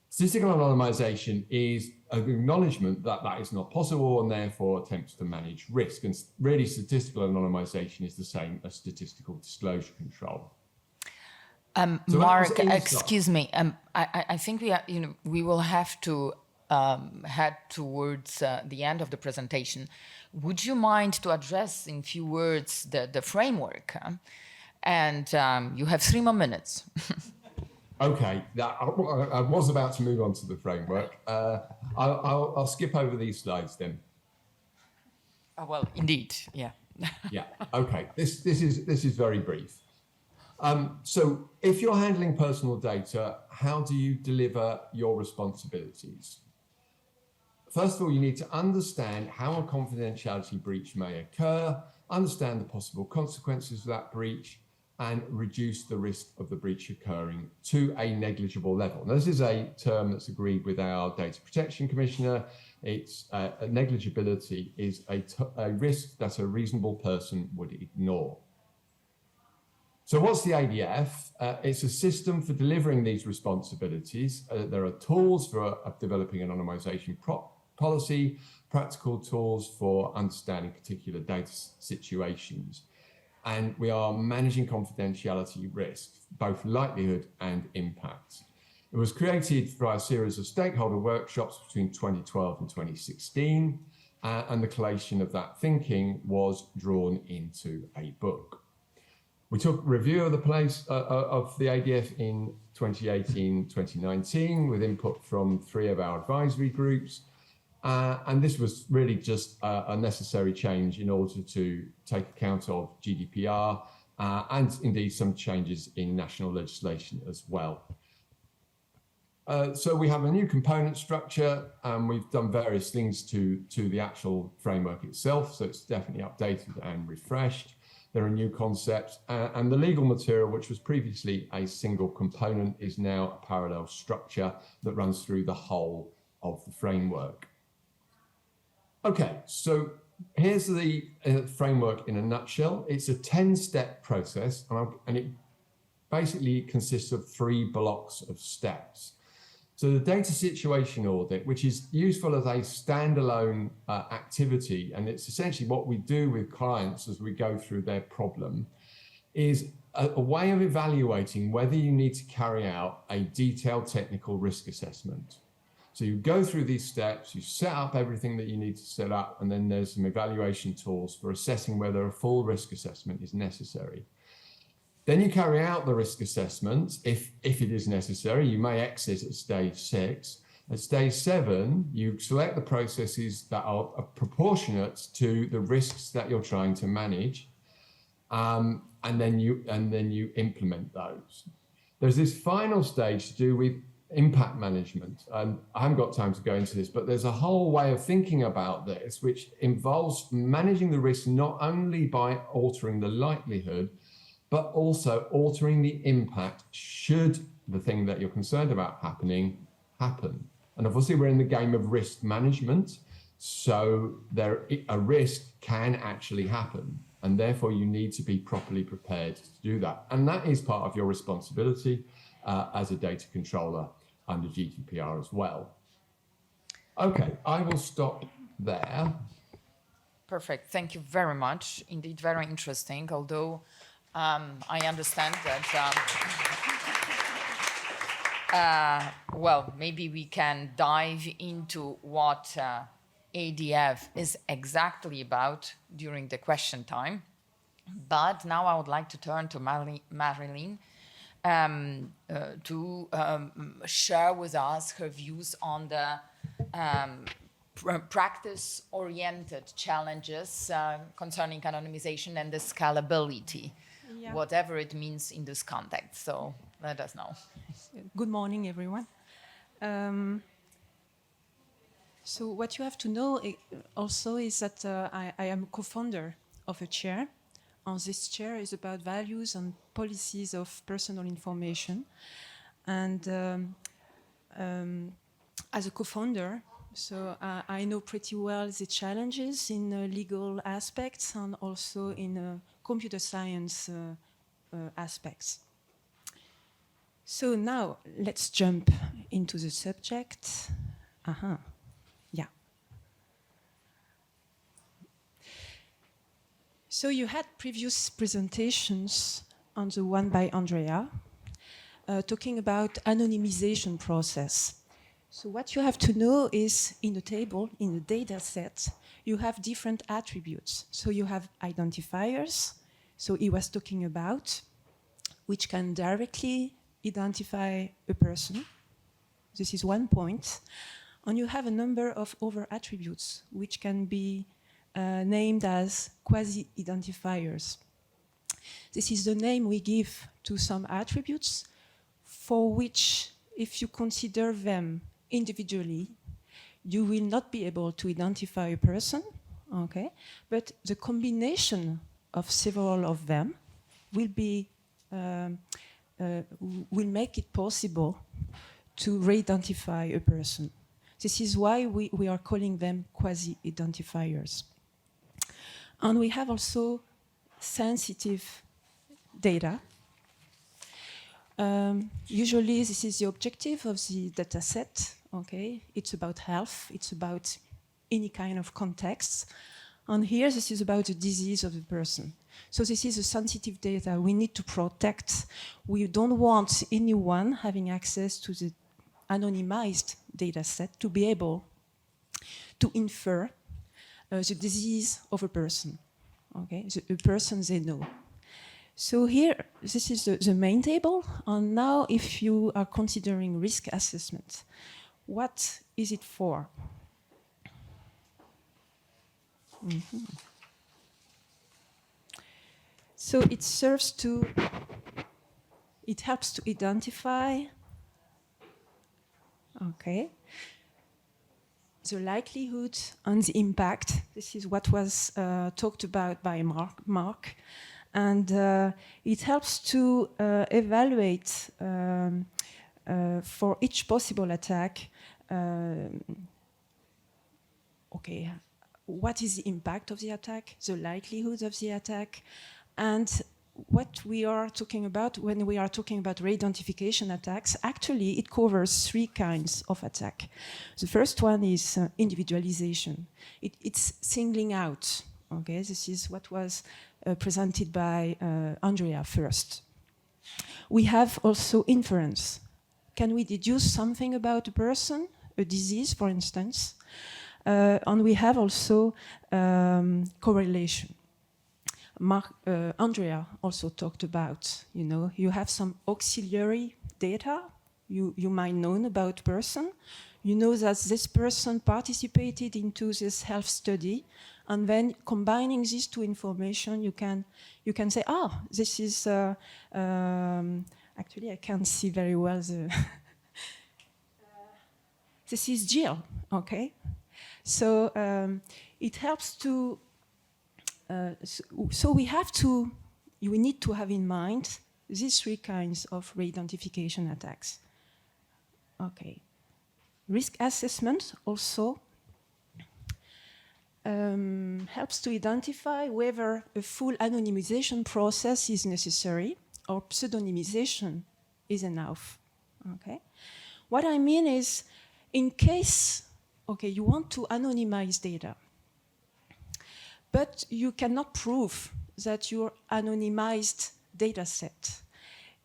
Statistical anonymization is an acknowledgement that that is not possible and therefore attempts to manage risk. And really, statistical anonymization is the same as statistical disclosure control. So that was Mark, insight. excuse me. I think we will have to head towards the end of the presentation. Would you mind to address in few words the framework? And you have 3 more minutes. Okay, I was about to move on to the framework. I'll skip over these slides then. Well, indeed, yeah. Yeah. Okay. This is very brief. So if you're handling personal data, how do you deliver your responsibilities? First of all, you need to understand how a confidentiality breach may occur, understand the possible consequences of that breach, and reduce the risk of the breach occurring to a negligible level. Now, this is a term that's agreed with our Data Protection Commissioner. It's negligibility is a risk that a reasonable person would ignore. So what's the ADF? It's a system for delivering these responsibilities. There are tools for developing anonymization policy, practical tools for understanding particular data situations. And we are managing confidentiality risks, both likelihood and impact. It was created through a series of stakeholder workshops between 2012 and 2016, and the collation of that thinking was drawn into a book. We took review of the place of the ADF in 2018-2019 with input from 3 of our advisory groups. And this was really just a necessary change in order to take account of GDPR and indeed some changes in national legislation as well. So we have a new component structure, and we've done various things to the actual framework itself. So it's definitely updated and refreshed. There are new concepts, and the legal material, which was previously a single component, is now a parallel structure that runs through the whole of the framework. Okay, so here's the framework in a nutshell. It's a 10-step process, and it basically consists of 3 blocks of steps. So the data situation audit, which is useful as a standalone activity, and it's essentially what we do with clients as we go through their problem, is a way of evaluating whether you need to carry out a detailed technical risk assessment. So you go through these steps, you set up everything that you need to set up, and then there's some evaluation tools for assessing whether a full risk assessment is necessary. Then you carry out the risk assessment. If it is necessary, you may exit at stage 6. At stage 7, you select the processes that are proportionate to the risks that you're trying to manage, and then you implement those. There's this final stage to do with impact management. And I haven't got time to go into this, but there's a whole way of thinking about this, which involves managing the risk not only by altering the likelihood, but also altering the impact should the thing that you're concerned about happen. And obviously we're in the game of risk management, so a risk can actually happen, and therefore you need to be properly prepared to do that. And that is part of your responsibility as a data controller under GDPR as well. Okay, I will stop there. Perfect. Thank you very much. Indeed, very interesting, although I understand that, well, maybe we can dive into what ADF is exactly about during the question time. But now I would like to turn to Maryline to share with us her views on the practice-oriented challenges concerning anonymization and the scalability, whatever it means in this context. So let us know. Good morning, everyone. So what you have to know also is that I am co-founder of a chair. And this chair is about values and policies of personal information. And as a co-founder, so I know pretty well the challenges in legal aspects and also in computer science aspects. So now let's jump into the subject. Yeah. So you had previous presentations on the one by Andrea. talking about anonymization process. So what you have to know is in the table, in the data set, you have different attributes. So you have identifiers, so he was talking about, which can directly identify a person. This is one point. And you have a number of other attributes, which can be named as quasi-identifiers. This is the name we give to some attributes for which, if you consider them individually, you will not be able to identify a person, okay? But the combination of several of them will be will make it possible to re-identify a person. This is why we are calling them quasi-identifiers. And we have also sensitive data. Usually this is the objective of the data set, okay? It's about health, it's about any kind of context. And here this is about the disease of the person. So this is a sensitive data we need to protect. We don't want anyone having access to the anonymized data set to be able to infer the disease of a person, okay? The person they know. So here, this is the main table. And now if you are considering risk assessment, what is it for? Mm-hmm. So it serves to, it helps to identify, okay, the likelihood and the impact. This is what was talked about by Mark. And it helps to evaluate for each possible attack, okay, what is the impact of the attack, the likelihood of the attack, and what we are talking about when we are talking about re-identification attacks. Actually, it covers three kinds of attack. The first one is individualization. It's singling out. Okay, this is what was presented by Andrea first. We have also inference. Can we deduce something about a person, a disease, for instance? And we have also correlation. Andrea also talked about, you know, you have some auxiliary data you might know about person. You know that this person participated into this health study, and then combining these two information, you can say, this is actually I can't see very well the this is Jill, okay? So it helps to. So we need to have in mind these three kinds of re-identification attacks. Okay. Risk assessment also helps to identify whether a full anonymization process is necessary or pseudonymization is enough. Okay. What I mean is, in case, okay, you want to anonymize data, but you cannot prove that your anonymized data set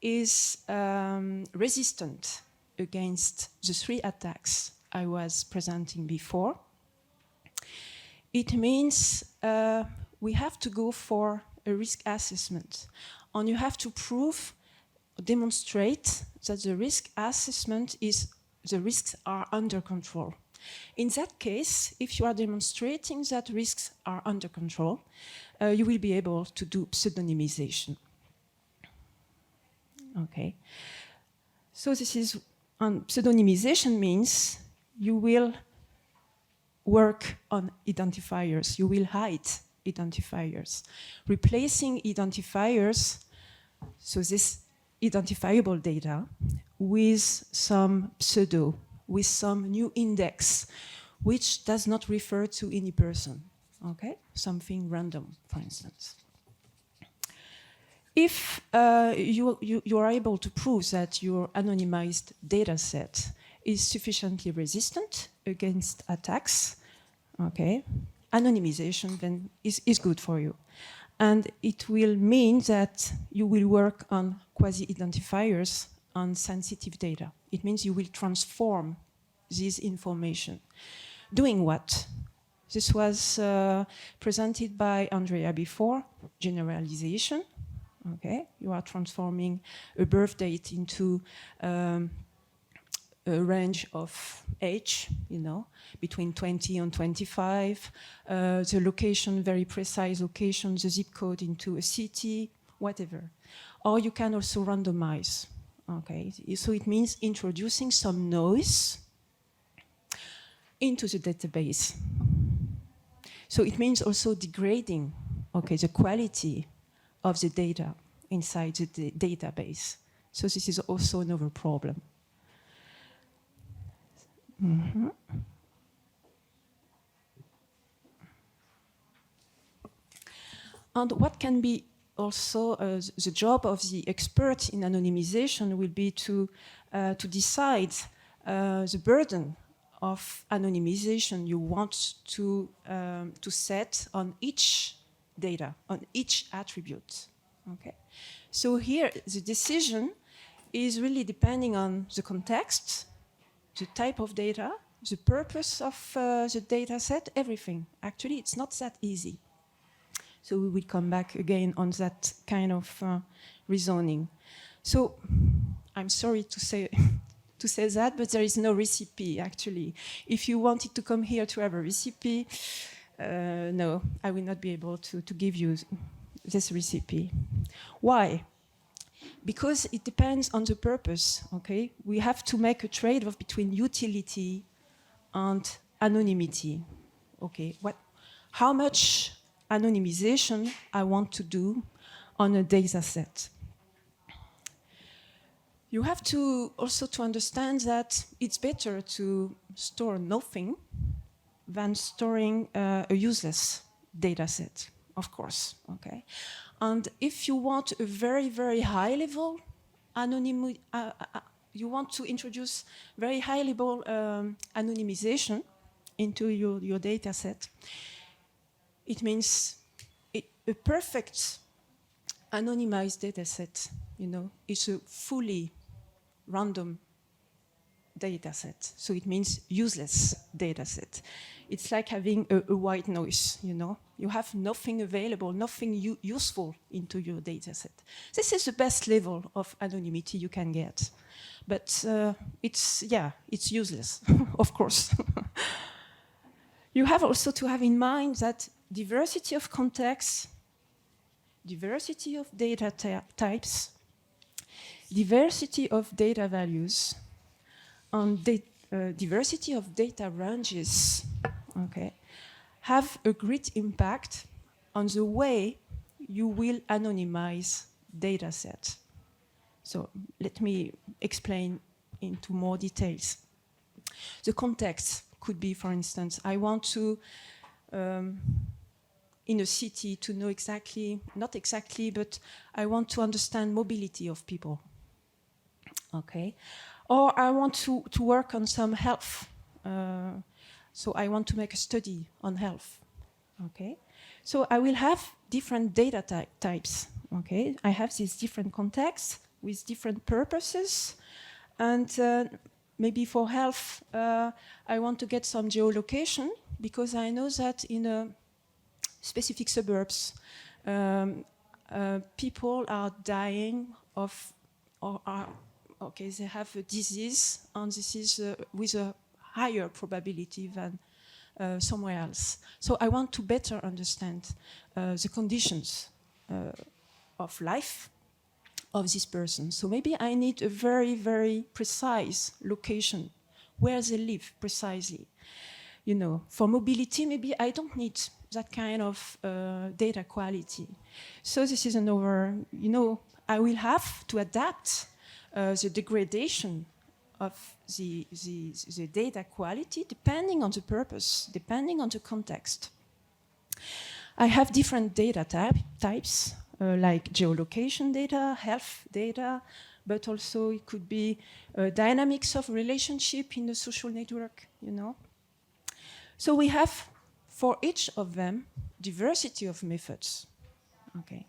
is resistant against the three attacks I was presenting before. It means we have to go for a risk assessment. And you have to prove, demonstrate that the risk assessment is, the risks are under control. In that case, if you are demonstrating that risks are under control, you will be able to do pseudonymization. Okay. So this is, pseudonymization means you will work on identifiers. You will hide identifiers. Replacing identifiers, so this identifiable data, with some pseudo, with some new index, which does not refer to any person, okay? Something random, for instance. If you are able to prove that your anonymized data set is sufficiently resistant against attacks, okay, anonymization then is good for you. And it will mean that you will work on quasi-identifiers on sensitive data. It means you will transform this information. Doing what? This was presented by Andrea before, generalization. Okay, you are transforming a birth date into a range of age, you know, between 20 and 25, the location, very precise location, the zip code into a city, whatever. Or you can also randomize, okay? So it means introducing some noise into the database. So it means also degrading, okay, the quality of the data inside the database. So this is also another problem. Mm-hmm. And what can be also the job of the expert in anonymization will be to decide the burden of anonymization you want to set on each data, on each attribute. Okay, so here the decision is really depending on the context, the type of data, the purpose of the data set, everything. Actually, it's not that easy. So we will come back again on that kind of reasoning. So I'm sorry to say that, but there is no recipe, actually. If you wanted to come here to have a recipe, no, I will not be able to give you this recipe. Why? Because it depends on the purpose, okay? We have to make a trade-off between utility and anonymity, okay? How much anonymization I want to do on a data set? You have to also to understand that it's better to store nothing than storing a useless data set, of course, okay? And if you want a very, very high level anonymity, you want to introduce very high level anonymization into your data set, it means a perfect anonymized data set, you know, is a fully random data set. So it means useless data set. It's like having a white noise, you know. You have nothing available, nothing useful into your data set. This is the best level of anonymity you can get. But it's useless, of course. You have also to have in mind that diversity of contexts, diversity of data types, diversity of data values, and diversity of data ranges, okay, have a great impact on the way you will anonymize data sets. So let me explain into more details. The context could be, for instance, I want to, in a city, to know exactly, not exactly, but I want to understand mobility of people, okay? Or I want to work on some health. So I want to make a study on health, okay? So I will have different data types, okay? I have these different contexts with different purposes. And maybe for health, I want to get some geolocation because I know that in specific suburbs, people are dying of, or are, okay, they have a disease, and this is with a higher probability than somewhere else. So I want to better understand the conditions of life of this person. So maybe I need a very, very precise location where they live precisely. You know, for mobility, maybe I don't need that kind of data quality. So this is another, you know, I will have to adapt the degradation of the data quality depending on the purpose, depending on the context. I have different data types, like geolocation data, health data, but also it could be dynamics of relationship in the social network, you know. So we have, for each of them, diversity of methods. Okay.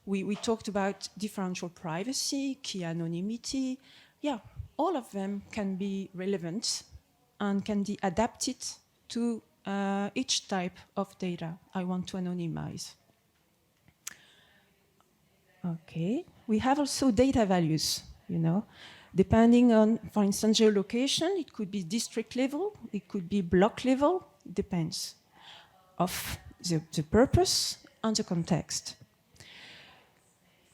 We talked about differential privacy, k-anonymity. Yeah, all of them can be relevant and can be adapted to each type of data I want to anonymize. Okay, we have also data values, you know, depending on, for instance, geolocation. It could be district level, it could be block level, it depends of the purpose and the context.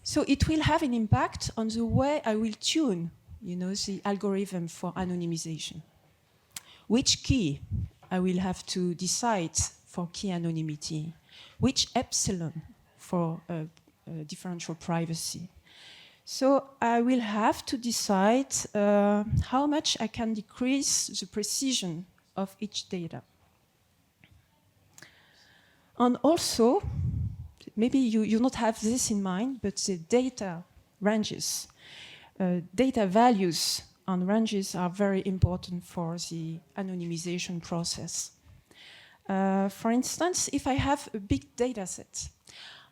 So it will have an impact on the way I will tune, you know, the algorithm for anonymization. Which key I will have to decide for key anonymity, which epsilon for differential privacy. So I will have to decide how much I can decrease the precision of each data. And also, maybe you not have this in mind, but the data ranges, data values and ranges are very important for the anonymization process. For instance, if I have a big data set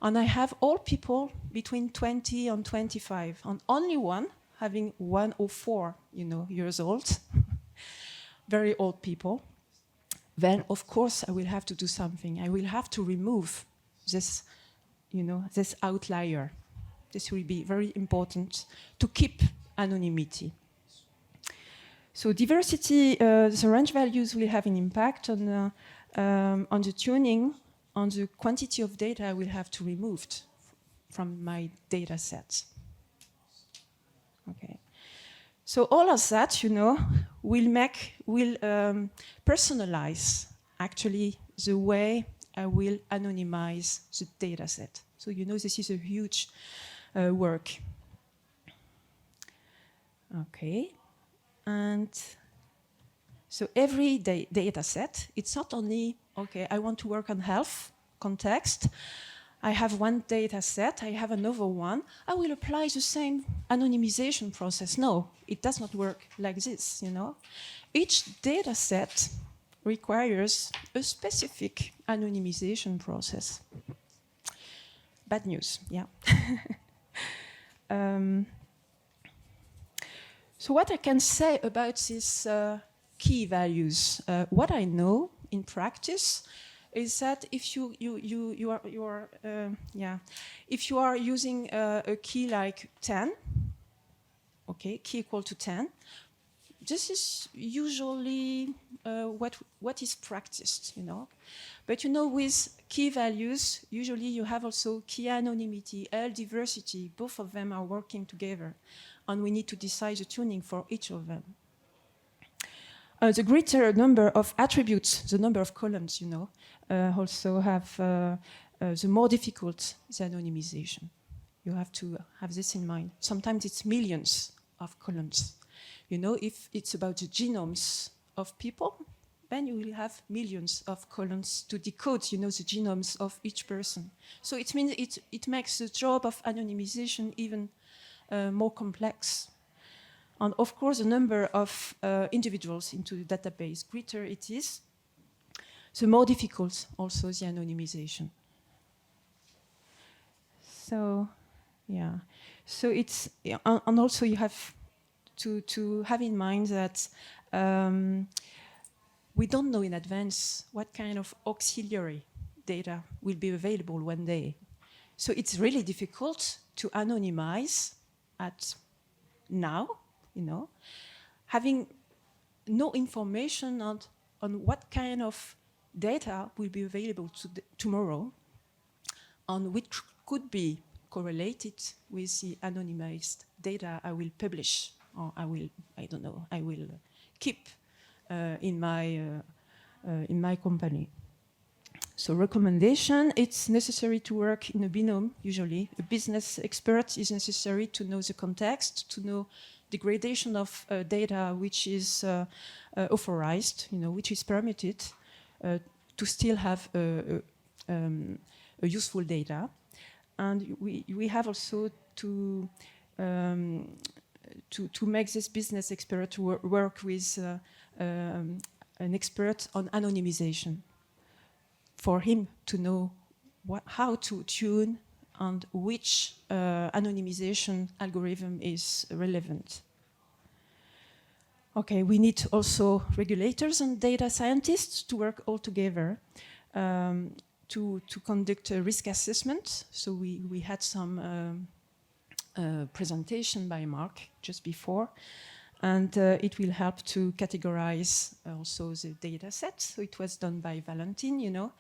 and I have all people between 20 and 25 and only one having 104 years old, very old people, then of course I will have to do something. I will have to remove this, this outlier. This will be very important to keep anonymity. So diversity, the range values will have an impact on the tuning, on the quantity of data I will have to remove from my data sets. Okay. So all of that, will personalize actually the way I will anonymize the data set. So this is a huge work. Okay. And so every data set, it's not only, okay, I want to work on health context. I have one data set, I have another one. I will apply the same anonymization process. No, it does not work like this, Each data set requires a specific anonymization process. Bad news, yeah. So what I can say about these key values, what I know in practice is that if if you are using a key like 10, okay, key equal to 10, this is usually what is practiced, But with key values, usually you have also key anonymity, L diversity. Both of them are working together, and we need to decide the tuning for each of them. The greater number of attributes, the number of columns, also have the more difficult the anonymization. You have to have this in mind. Sometimes it's millions of columns. If it's about the genomes of people, then you will have millions of columns to decode, the genomes of each person. So it means it makes the job of anonymization even more complex. And of course, the number of individuals into the database, greater it is, the more difficult also the anonymization. So, yeah. So it's, and also you have to have in mind that we don't know in advance what kind of auxiliary data will be available one day. So it's really difficult to anonymize at now, having no information on what kind of data will be available tomorrow, and which could be correlated with the anonymized data I will publish, or I will keep in my company. So recommendation, it's necessary to work in a binôme, usually. A business expert is necessary to know the context, to know the gradation of data which is authorized, which is permitted, to still have a useful data. And we have also to make this business expert work with an expert on anonymization, for him to know how to tune and which anonymization algorithm is relevant. Okay, we need also regulators and data scientists to work all together to conduct a risk assessment. So we had some presentation by Mark just before, and it will help to categorize also the data set. So it was done by Valentin, you know,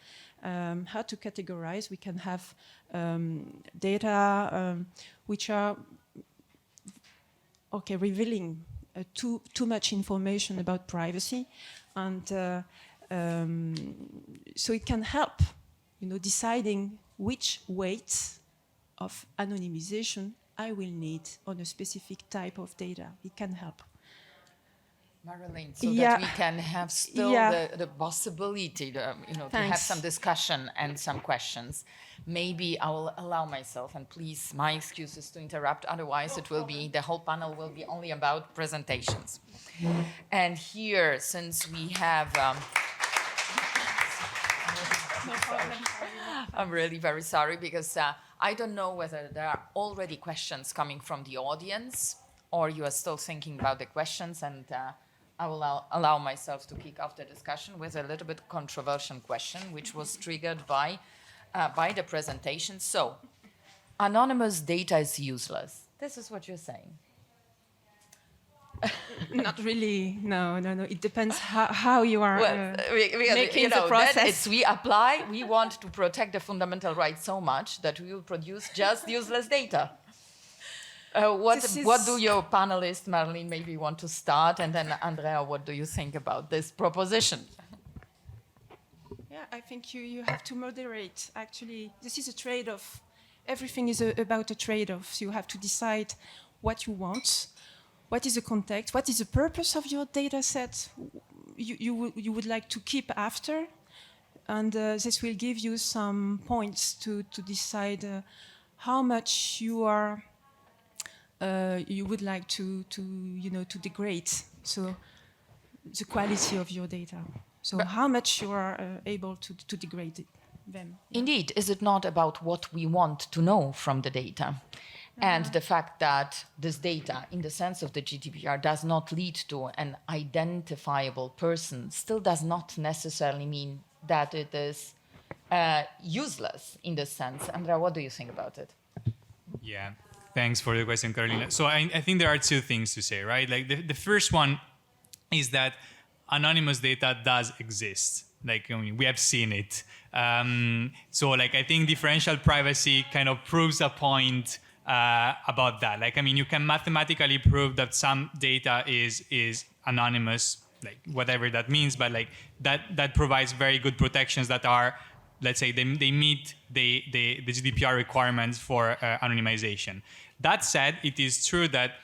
how to categorize. We can have data which are revealing too much information about privacy, and so it can help, you know, deciding which weight of anonymization I will need on a specific type of data. It can help. Maryline, so that we can have still the possibility to, to have Thanks. some discussion and some questions. Maybe I will allow myself, and please, my excuse is to interrupt, otherwise it will be, the whole panel will be only about presentations. And here, since we have... I'm really very sorry, because I don't know whether there are already questions coming from the audience, or you are still thinking about the questions, and I will allow myself to kick off the discussion with a little bit controversial question, which was triggered by the presentation. So, anonymous data is useless. This is what you're saying. Not really. No. It depends how you are making the Then process. we want to protect the fundamental rights so much that we will produce just useless data. What do your panelists, Maryline, maybe want to start, and then Andrea, what do you think about this proposition? Yeah, I think you have to moderate. Actually, this is a trade-off. Everything is about a trade-off. So you have to decide what you want, what is the context, what is the purpose of your data set you would like to keep after, and this will give you some points to decide how much you would like to degrade. So the quality of your data. So how much you are able to degrade them. Indeed, is it not about what we want to know from the data? And the fact that this data, in the sense of the GDPR, does not lead to an identifiable person still does not necessarily mean that it is useless in this sense. Andrea, what do you think about it? Yeah, thanks for the question, Karolina. So I think there are two things to say, right? Like the first one is that anonymous data does exist. Like, I mean, we have seen it. So like, I think differential privacy kind of proves a point about that. Like, I mean, you can mathematically prove that some data is anonymous, like whatever that means, but like that provides very good protections that are, let's say, they meet the GDPR requirements for anonymization. That said, it is true that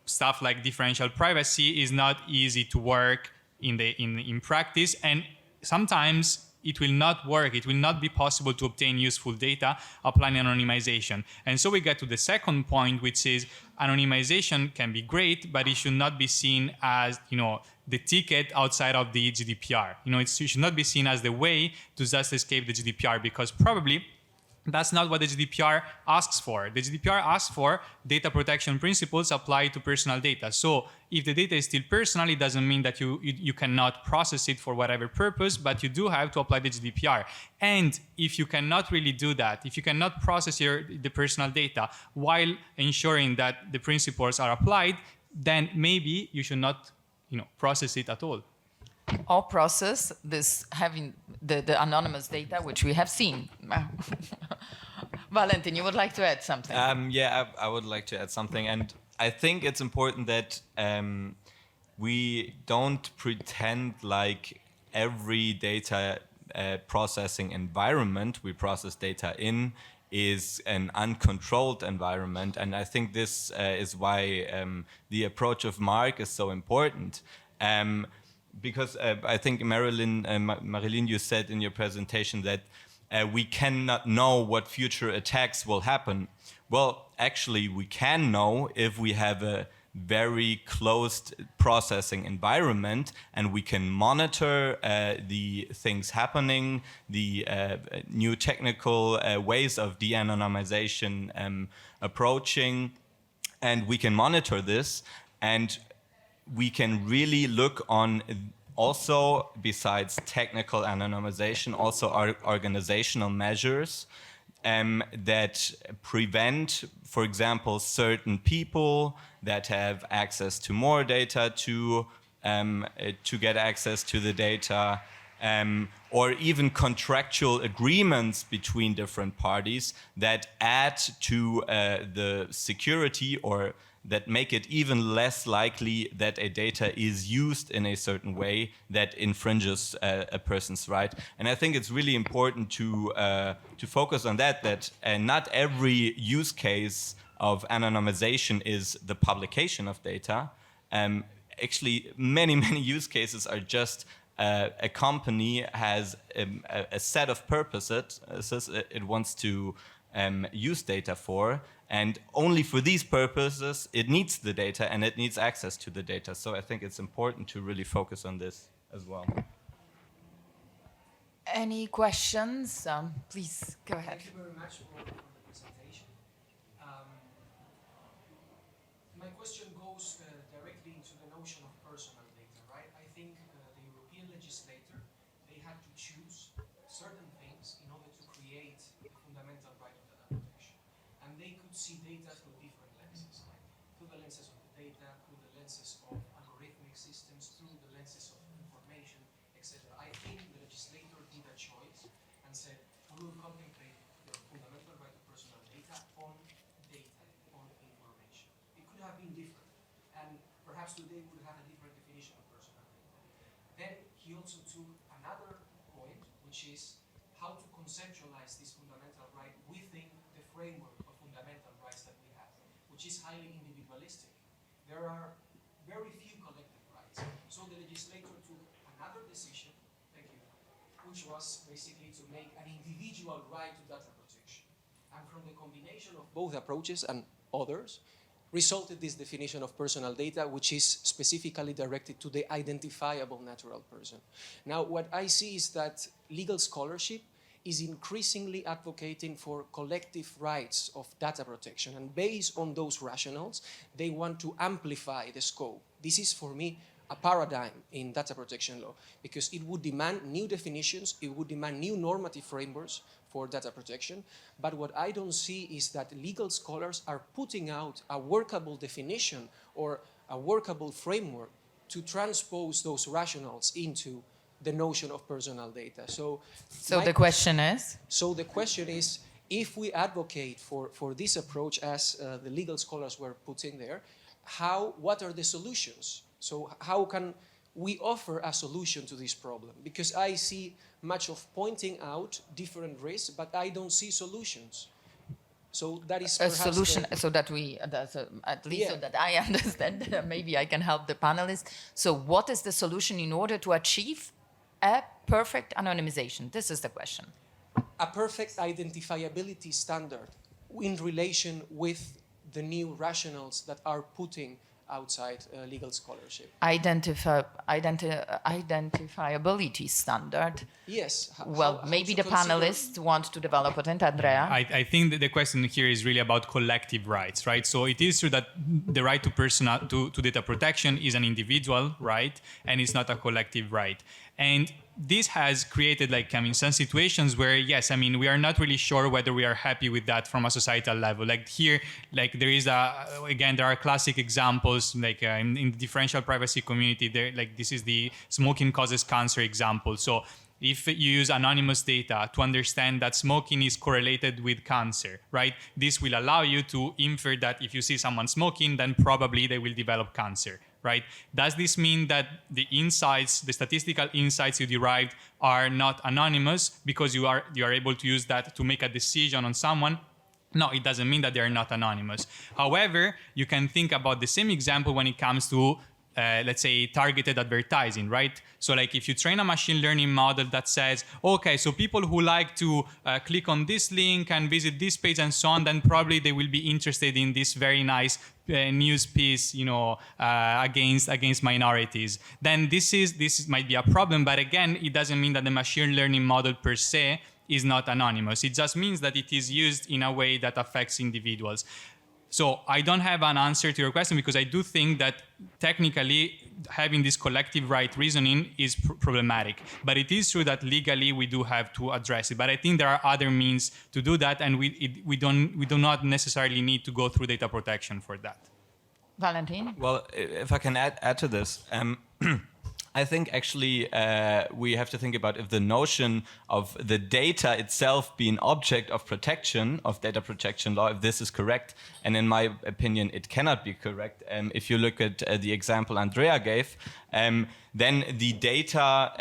stuff like differential privacy is not easy to work in practice, and sometimes it will not work. It will not be possible to obtain useful data applying anonymization. And so we get to the second point, which is anonymization can be great, but it should not be seen as, the ticket outside of the GDPR. It should not be seen as the way to just escape the GDPR, because probably that's not what the GDPR asks for. The GDPR asks for data protection principles applied to personal data. So if the data is still personal, it doesn't mean that you cannot process it for whatever purpose, but you do have to apply the GDPR. And if you cannot really do that, if you cannot process the personal data while ensuring that the principles are applied, then maybe you should not process it at all. Or process this, having the anonymous data, which we have seen. Valentin, you would like to add something? I would like to add something. And I think it's important that we don't pretend like every data processing environment we process data in is an uncontrolled environment. And I think this is why the approach of Mark is so important. Because I think Maryline, you said in your presentation that we cannot know what future attacks will happen. Well, actually, we can know if we have a very closed processing environment, and we can monitor the things happening, the new technical ways of de-anonymization approaching, and we can monitor this, and we can really look on also, besides technical anonymization, also organizational measures that prevent, for example, certain people that have access to more data to get access to the data, or even contractual agreements between different parties that add to the security or that make it even less likely that a data is used in a certain way that infringes a person's right. And I think it's really important to focus on that not every use case of anonymization is the publication of data. Actually, many use cases are just a company has a set of purposes it wants to use data for, and only for these purposes it needs the data and it needs access to the data. So I think it's important to really focus on this as well. Any questions? Please go ahead. Thank you very much for the presentation. My question goes directly into the notion of personal data, right? I think the European legislator, they had to choose certain things in order to create the fundamental right of data protection. And they could see data through different lenses, right? Through the lenses of the data, through the lenses of algorithmic systems, through the lenses of information, etc. I think the legislator did a choice and said, we will contemplate the fundamental right of personal data, on information. It could have been different, and perhaps today we would have a different definition of personal data. Then he also took another point, which is how to conceptualize this fundamental right within the framework of fundamental rights that we have, which is highly individualistic. There are very few collective rights. So the legislator took another decision, thank you, which was basically to make an individual right to data protection. And from the combination of both approaches and others, resulted this definition of personal data, which is specifically directed to the identifiable natural person. Now, what I see is that legal scholarship is increasingly advocating for collective rights of data protection. And based on those rationales, they want to amplify the scope. This is, for me, a paradigm in data protection law, because it would demand new definitions, it would demand new normative frameworks for data protection. But what I don't see is that legal scholars are putting out a workable definition or a workable framework to transpose those rationales into the notion of personal data. So the question is? So the question is, if we advocate for this approach as the legal scholars were putting there, what are the solutions? So how can we offer a solution to this problem? Because I see much of pointing out different risks, but I don't see solutions. So that is a solution, so that Yeah. that I understand, maybe I can help the panelists. So what is the solution in order to achieve a perfect anonymization? This is the question. A perfect identifiability standard in relation with the new rationales that are putting outside legal scholarship. Identifiability standard. Yes. Well, maybe the panelists want to develop it, and Andrea. I think that the question here is really about collective rights, right? So it is true that the right to data protection is an individual right, and it's not a collective right. And this has created some situations where, yes, we are not really sure whether we are happy with that from a societal level. Here, there is there are classic examples, in the differential privacy community, this is the smoking causes cancer example. So if you use anonymous data to understand that smoking is correlated with cancer, right? This will allow you to infer that if you see someone smoking, then probably they will develop cancer, right? Does this mean that the insights, the statistical insights you derived are not anonymous because you are able to use that to make a decision on someone? No, it doesn't mean that they are not anonymous. However, you can think about the same example when it comes to let's say, targeted advertising, right? So like if you train a machine learning model that says, okay, so people who like to click on this link and visit this page and so on, then probably they will be interested in this very nice news piece, against minorities. Then this might be a problem, but again, it doesn't mean that the machine learning model per se is not anonymous. It just means that it is used in a way that affects individuals. So I don't have an answer to your question, because I do think that technically having this collective right reasoning is problematic. But it is true that legally we do have to address it. But I think there are other means to do that, and we do not necessarily need to go through data protection for that. Valentin? Well, if I can add to this, I think actually we have to think about if the notion of the data itself being object of protection, of data protection law, if this is correct. And in my opinion, it cannot be correct. If you look at the example Andrea gave, then the data,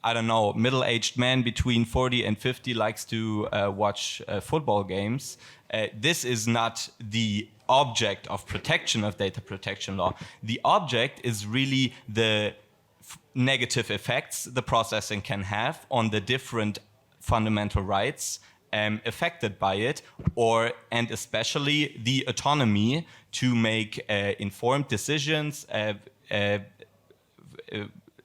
I don't know, middle-aged man between 40 and 50 likes to watch football games. This is not the object of protection of data protection law. The object is really the negative effects the processing can have on the different fundamental rights affected by it, and especially the autonomy to make informed decisions.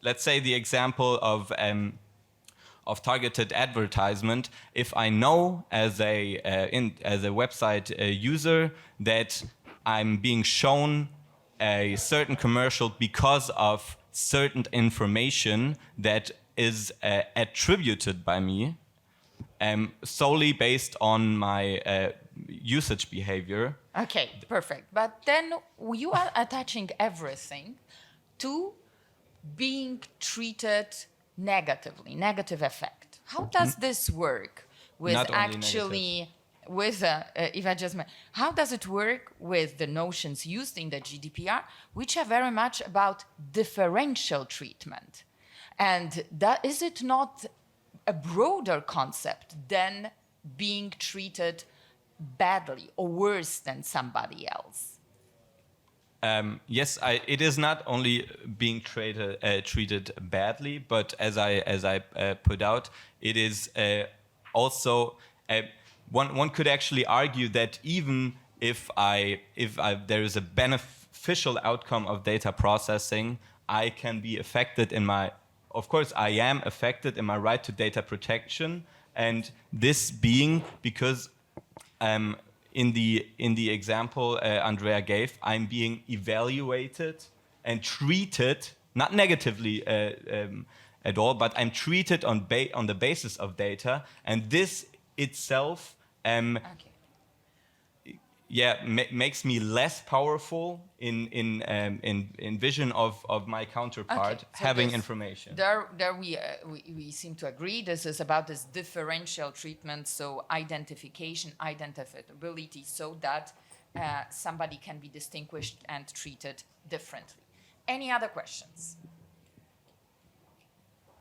Let's say the example of targeted advertisement. If I know as a website user that I'm being shown a certain commercial because of certain information that is attributed by me solely based on my usage behavior. Okay, perfect. But then you are attaching everything to being treated negatively, negative effect. How does this work with Not only actually, with, if I just, how does it work with the notions used in the GDPR, which are very much about differential treatment? And that, is it not a broader concept than being treated badly or worse than somebody else? Yes, it is not only being treated badly, but as I put out, it is also one could actually argue that even if there is a beneficial outcome of data processing, I can be affected in my. Of course, I am affected in my right to data protection, and this being because. In the example Andrea gave, I'm being evaluated and treated, not negatively at all, but I'm treated on the basis of data, and this itself, makes me less powerful in vision of my counterpart having information. There we seem to agree. This is about this differential treatment, so identification, identifiability, so that somebody can be distinguished and treated differently. Any other questions?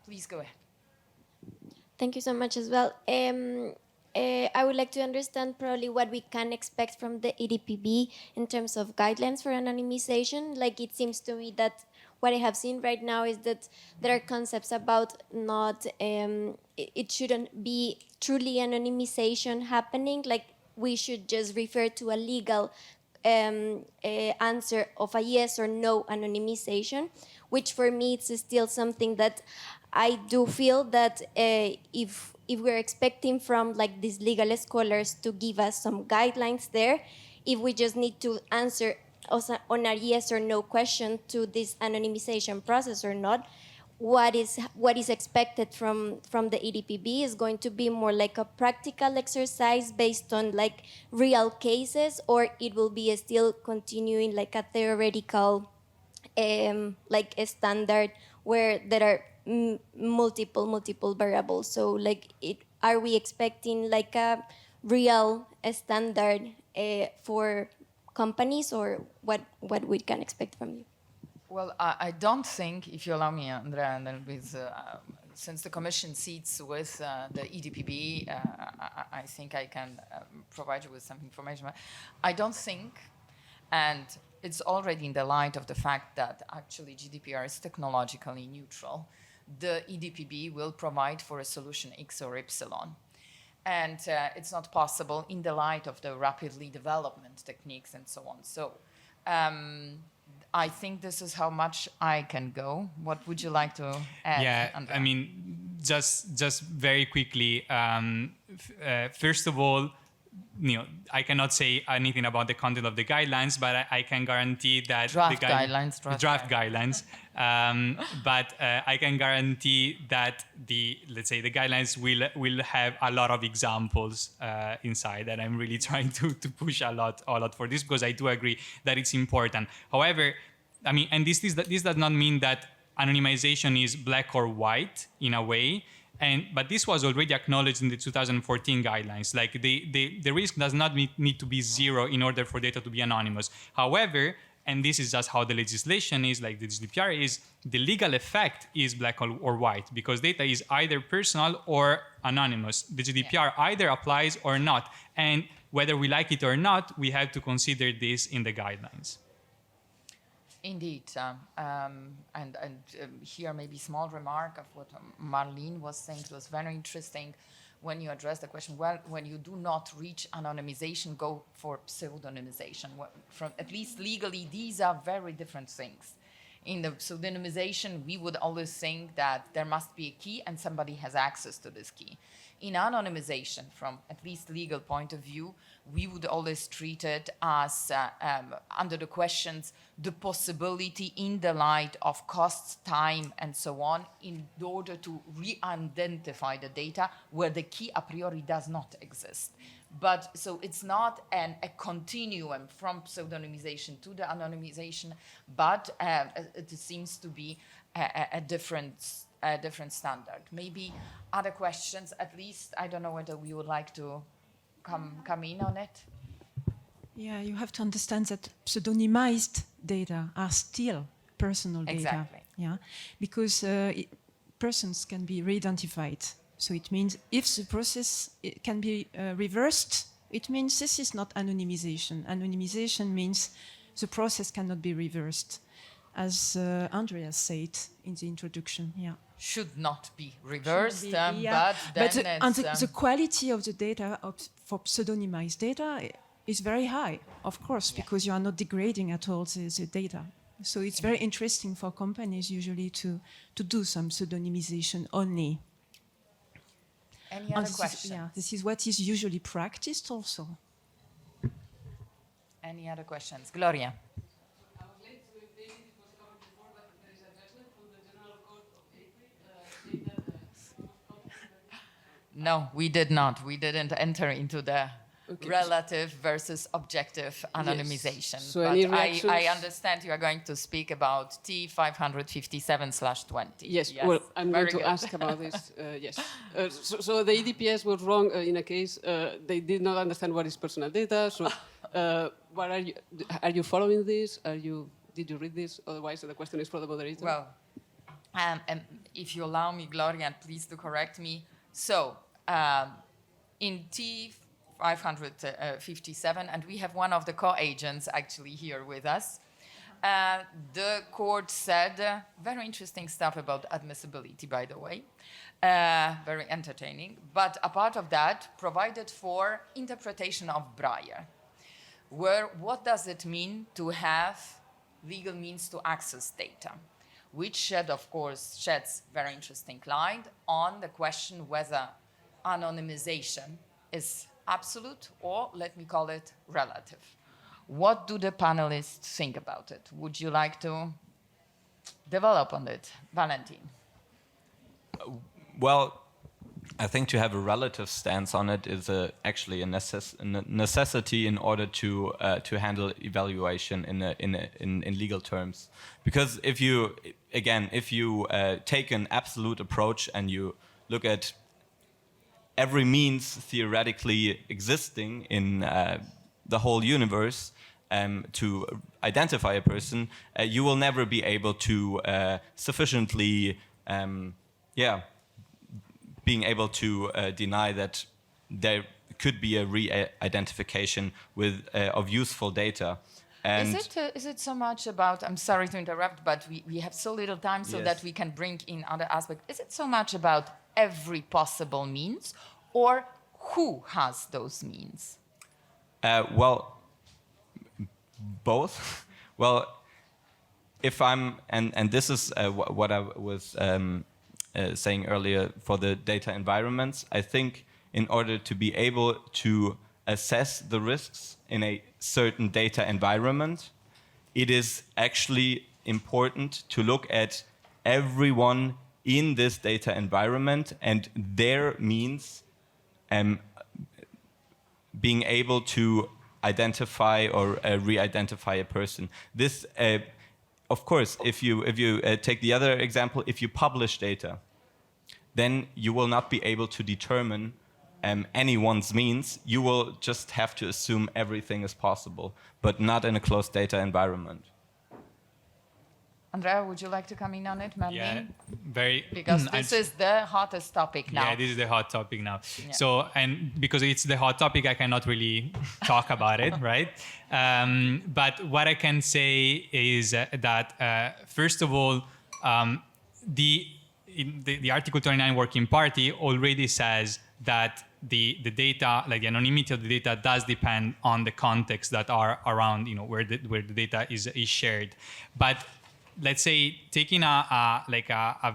Please go ahead. Thank you so much as well. I would like to understand probably what we can expect from the EDPB in terms of guidelines for anonymization. Like, it seems to me that what I have seen right now is that there are concepts about not, it shouldn't be truly anonymization happening. Like, we should just refer to a legal answer of a yes or no anonymization, which for me it's still something that I do feel that if we're expecting from like these legal scholars to give us some guidelines there, if we just need to answer on a yes or no question to this anonymization process or not, what is expected from the EDPB is going to be more like a practical exercise based on like real cases, or it will be still continuing like a theoretical like a standard where there are multiple variables. So like, are we expecting like a real standard for companies, or what we can expect from you? Well, I don't think, if you allow me, Andrea, and then with, since the Commission sits with the EDPB, I think I can provide you with some information. I don't think, and it's already in the light of the fact that actually GDPR is technologically neutral. The EDPB will provide for a solution X or Y. And it's not possible in the light of the rapidly development techniques and so on. So I think this is how much I can go. What would you like to add, Yeah, Andrea? I mean, just very quickly. First of all, I cannot say anything about the content of the guidelines, but I can guarantee that Draft the guidelines. But I can guarantee that let's say the guidelines will have a lot of examples inside, and I'm really trying to push a lot for this, because I do agree that it's important. However, I mean, and this does not mean that anonymization is black or white in a way. But this was already acknowledged in the 2014 guidelines. Like the risk does not need to be zero in order for data to be anonymous. However, and this is just how the legislation is, like the GDPR is, the legal effect is black or white, because data is either personal or anonymous. The GDPR either applies or not. And whether we like it or not, we have to consider this in the guidelines. Indeed, and here maybe small remark of what Maryline was saying. It was very interesting when you addressed the question. Well, when you do not reach anonymization, go for pseudonymization. From at least legally, these are very different things. In the pseudonymization, we would always think that there must be a key and somebody has access to this key. In anonymization, from at least legal point of view, we would always treat it as, under the questions, the possibility in the light of costs, time, and so on, in order to re-identify the data where the key a priori does not exist. But so it's not a continuum from pseudonymization to the anonymization, but it seems to be a different standard. Maybe other questions, at least, I don't know whether we would like to come in on it. Yeah, you have to understand that pseudonymized data are still personal data. Exactly. Yeah, because persons can be re-identified. So it means if the process can be reversed, it means this is not anonymization. Anonymization means the process cannot be reversed, as Andrea said in the introduction. Yeah. Should not be reversed, yeah. but then the quality of the data for pseudonymized data is very high, of course, because you are not degrading at all the data. So it's very interesting for companies usually to do some pseudonymization only. Any other questions? This is what is usually practiced also. Any other questions? Gloria. No, we did not. We didn't enter into the relative versus objective anonymization. Yes. So but any reactions? I understand you are going to speak about T557/20. Yes, well, I'm going to ask about this. Yes. So the EDPS was wrong in a case they did not understand what is personal data. So what are you following this? Did you read this? Otherwise, the question is for the moderator. Well, and if you allow me, Gloria, and please to correct me. So in T557, and we have one of the co-agents actually here with us, the court said very interesting stuff about admissibility, by the way, very entertaining. But apart of that, provided for interpretation of Breyer, where what does it mean to have legal means to access data, which sheds very interesting light on the question whether anonymization is absolute or, let me call it, relative. What do the panelists think about it? Would you like to develop on it, Valentin? Well, I think to have a relative stance on it is actually a necessity in order to handle evaluation in legal terms. Because if you take an absolute approach and you look at every means theoretically existing in the whole universe to identify a person, you will never be able to sufficiently, being able to deny that there could be a re-identification of useful data. And Is it so much about, I'm sorry to interrupt, but we have so little time so that we can bring in other aspects. Is it so much about every possible means or who has those means? well, both. Well, if I'm, and this is what I was saying earlier for the data environments, I think in order to be able to assess the risks in a certain data environment, it is actually important to look at everyone in this data environment and their means being able to identify or re-identify a person. This, of course, if you take the other example, if you publish data, then you will not be able to determine anyone's means. You will just have to assume everything is possible, but not in a closed data environment. Andrea, would you like to come in on it, Maryline? Yeah, very. Because this is the hottest topic now. Yeah, this is the hot topic now. Yeah. So, and because it's the hot topic, I cannot really talk about it, right? But what I can say is that, first of all, the Article 29 Working Party already says that the data, like the anonymity of the data, does depend on the context that are around, where the data is shared. But let's say taking a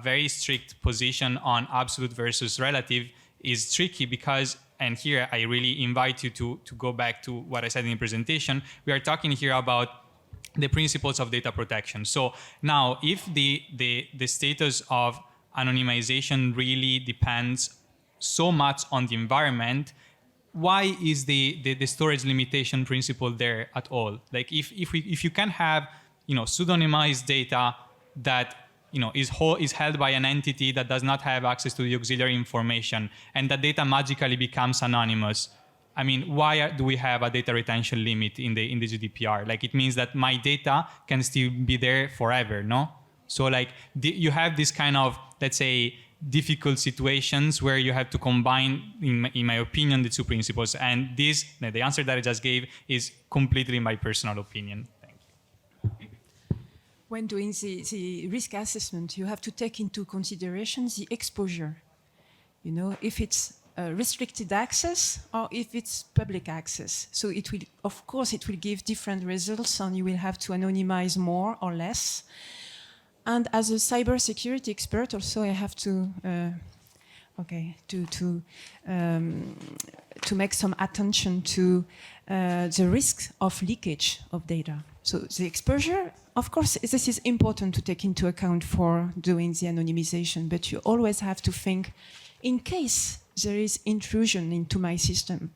very strict position on absolute versus relative is tricky because, and here I really invite you to go back to what I said in the presentation, we are talking here about the principles of data protection. So now if the status of anonymization really depends so much on the environment, why is the storage limitation principle there at all? Like if you can have pseudonymized data that is held by an entity that does not have access to the auxiliary information, and that data magically becomes anonymous, I mean, why do we have a data retention limit in the GDPR? Like, it means that my data can still be there forever, no? So like you have this kind of, let's say, difficult situations where you have to combine, in my opinion, the two principles. And the answer that I just gave is completely my personal opinion. Thank you. When doing the risk assessment, you have to take into consideration the exposure. If it's restricted access or if it's public access. So it will, of course, it will give different results, and you will have to anonymize more or less. And as a cybersecurity expert, also, I have to make some attention to the risk of leakage of data. So the exposure, of course, this is important to take into account for doing the anonymization, but you always have to think, in case there is intrusion into my system,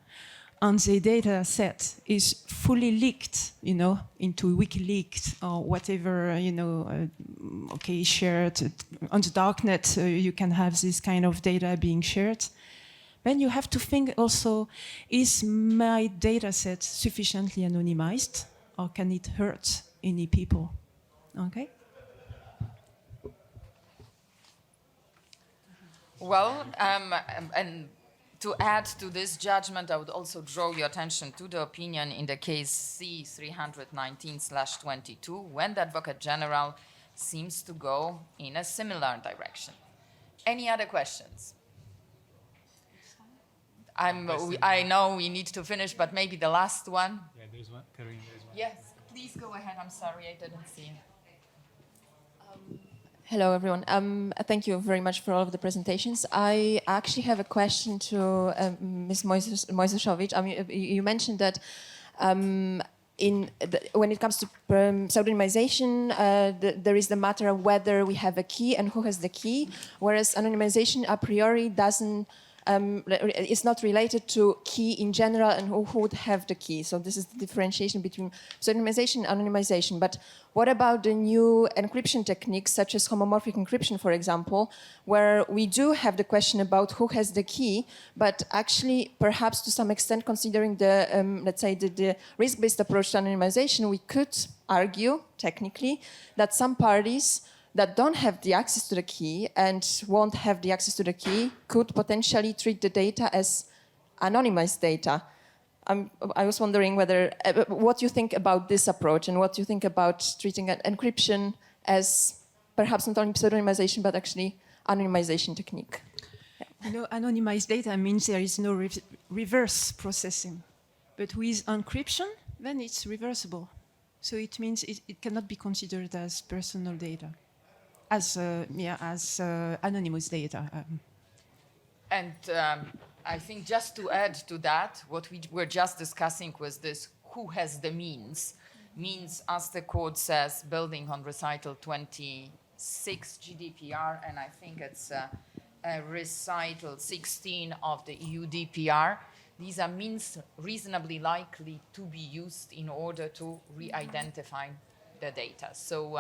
and the data set is fully leaked, into WikiLeaks or whatever, shared on the darknet, you can have this kind of data being shared. Then you have to think also, is my data set sufficiently anonymized, or can it hurt any people? Okay? Well, and to add to this judgment, I would also draw your attention to the opinion in the case C319/22, when the Advocate General seems to go in a similar direction. Any other questions? I know we need to finish, but maybe the last one. Yeah, there's one. Karolina, there's one. Yes, please go ahead. I'm sorry, I didn't see you. Hello, everyone. Thank you very much for all of the presentations. I actually have a question to Ms. Mojzesowicz. I mean, you mentioned that when it comes to pseudonymization, there is the matter of whether we have a key and who has the key, whereas anonymization a priori doesn't. It's not related to key in general and who would have the key. So this is the differentiation between pseudonymization and anonymization. But what about the new encryption techniques, such as homomorphic encryption, for example, where we do have the question about who has the key, but actually, perhaps to some extent, considering the, let's say, the risk-based approach to anonymization, we could argue, technically, that some parties that don't have the access to the key and won't have the access to the key could potentially treat the data as anonymized data. I was wondering whether what you think about this approach and what you think about treating encryption as perhaps not only pseudonymization but actually anonymization technique. You know, anonymized data means there is no reverse processing. But with encryption, then it's reversible. So it means it cannot be considered as personal data, as anonymous data. And I think just to add to that, what we were just discussing was this, who has the means? Means, as the code says, building on recital 26 GDPR, and I think it's recital 16 of the EU DPR. These are means reasonably likely to be used in order to re-identify the data. So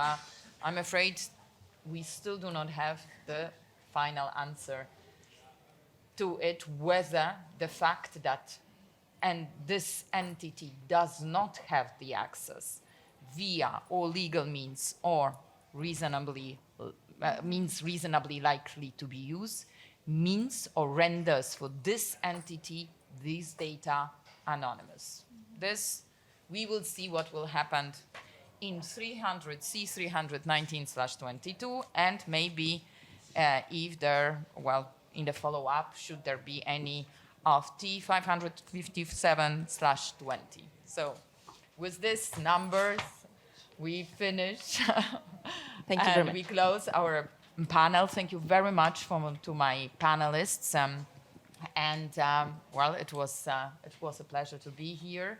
I'm afraid we still do not have the final answer to it, whether the fact that this entity does not have the access via or legal means or means reasonably likely to be used, means or renders for this entity these data anonymous. This, we will see what will happen in C319/22, and maybe if there, well, in the follow-up, should there be any of T557/20. So with these numbers, we finish. Thank you very much. We close our panel. Thank you very much to my panelists. Well, it was a pleasure to be here.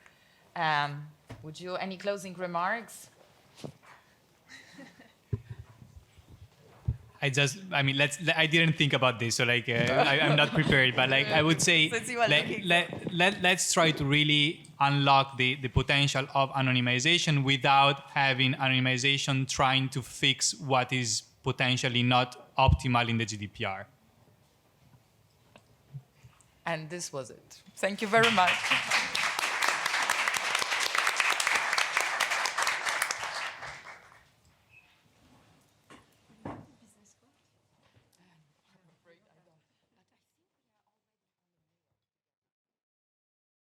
Would you, any closing remarks? I didn't think about this, so I'm not prepared. But I would say, let's try to really unlock the potential of anonymization without having anonymization trying to fix what is potentially not optimal in the GDPR. And this was it. Thank you very much.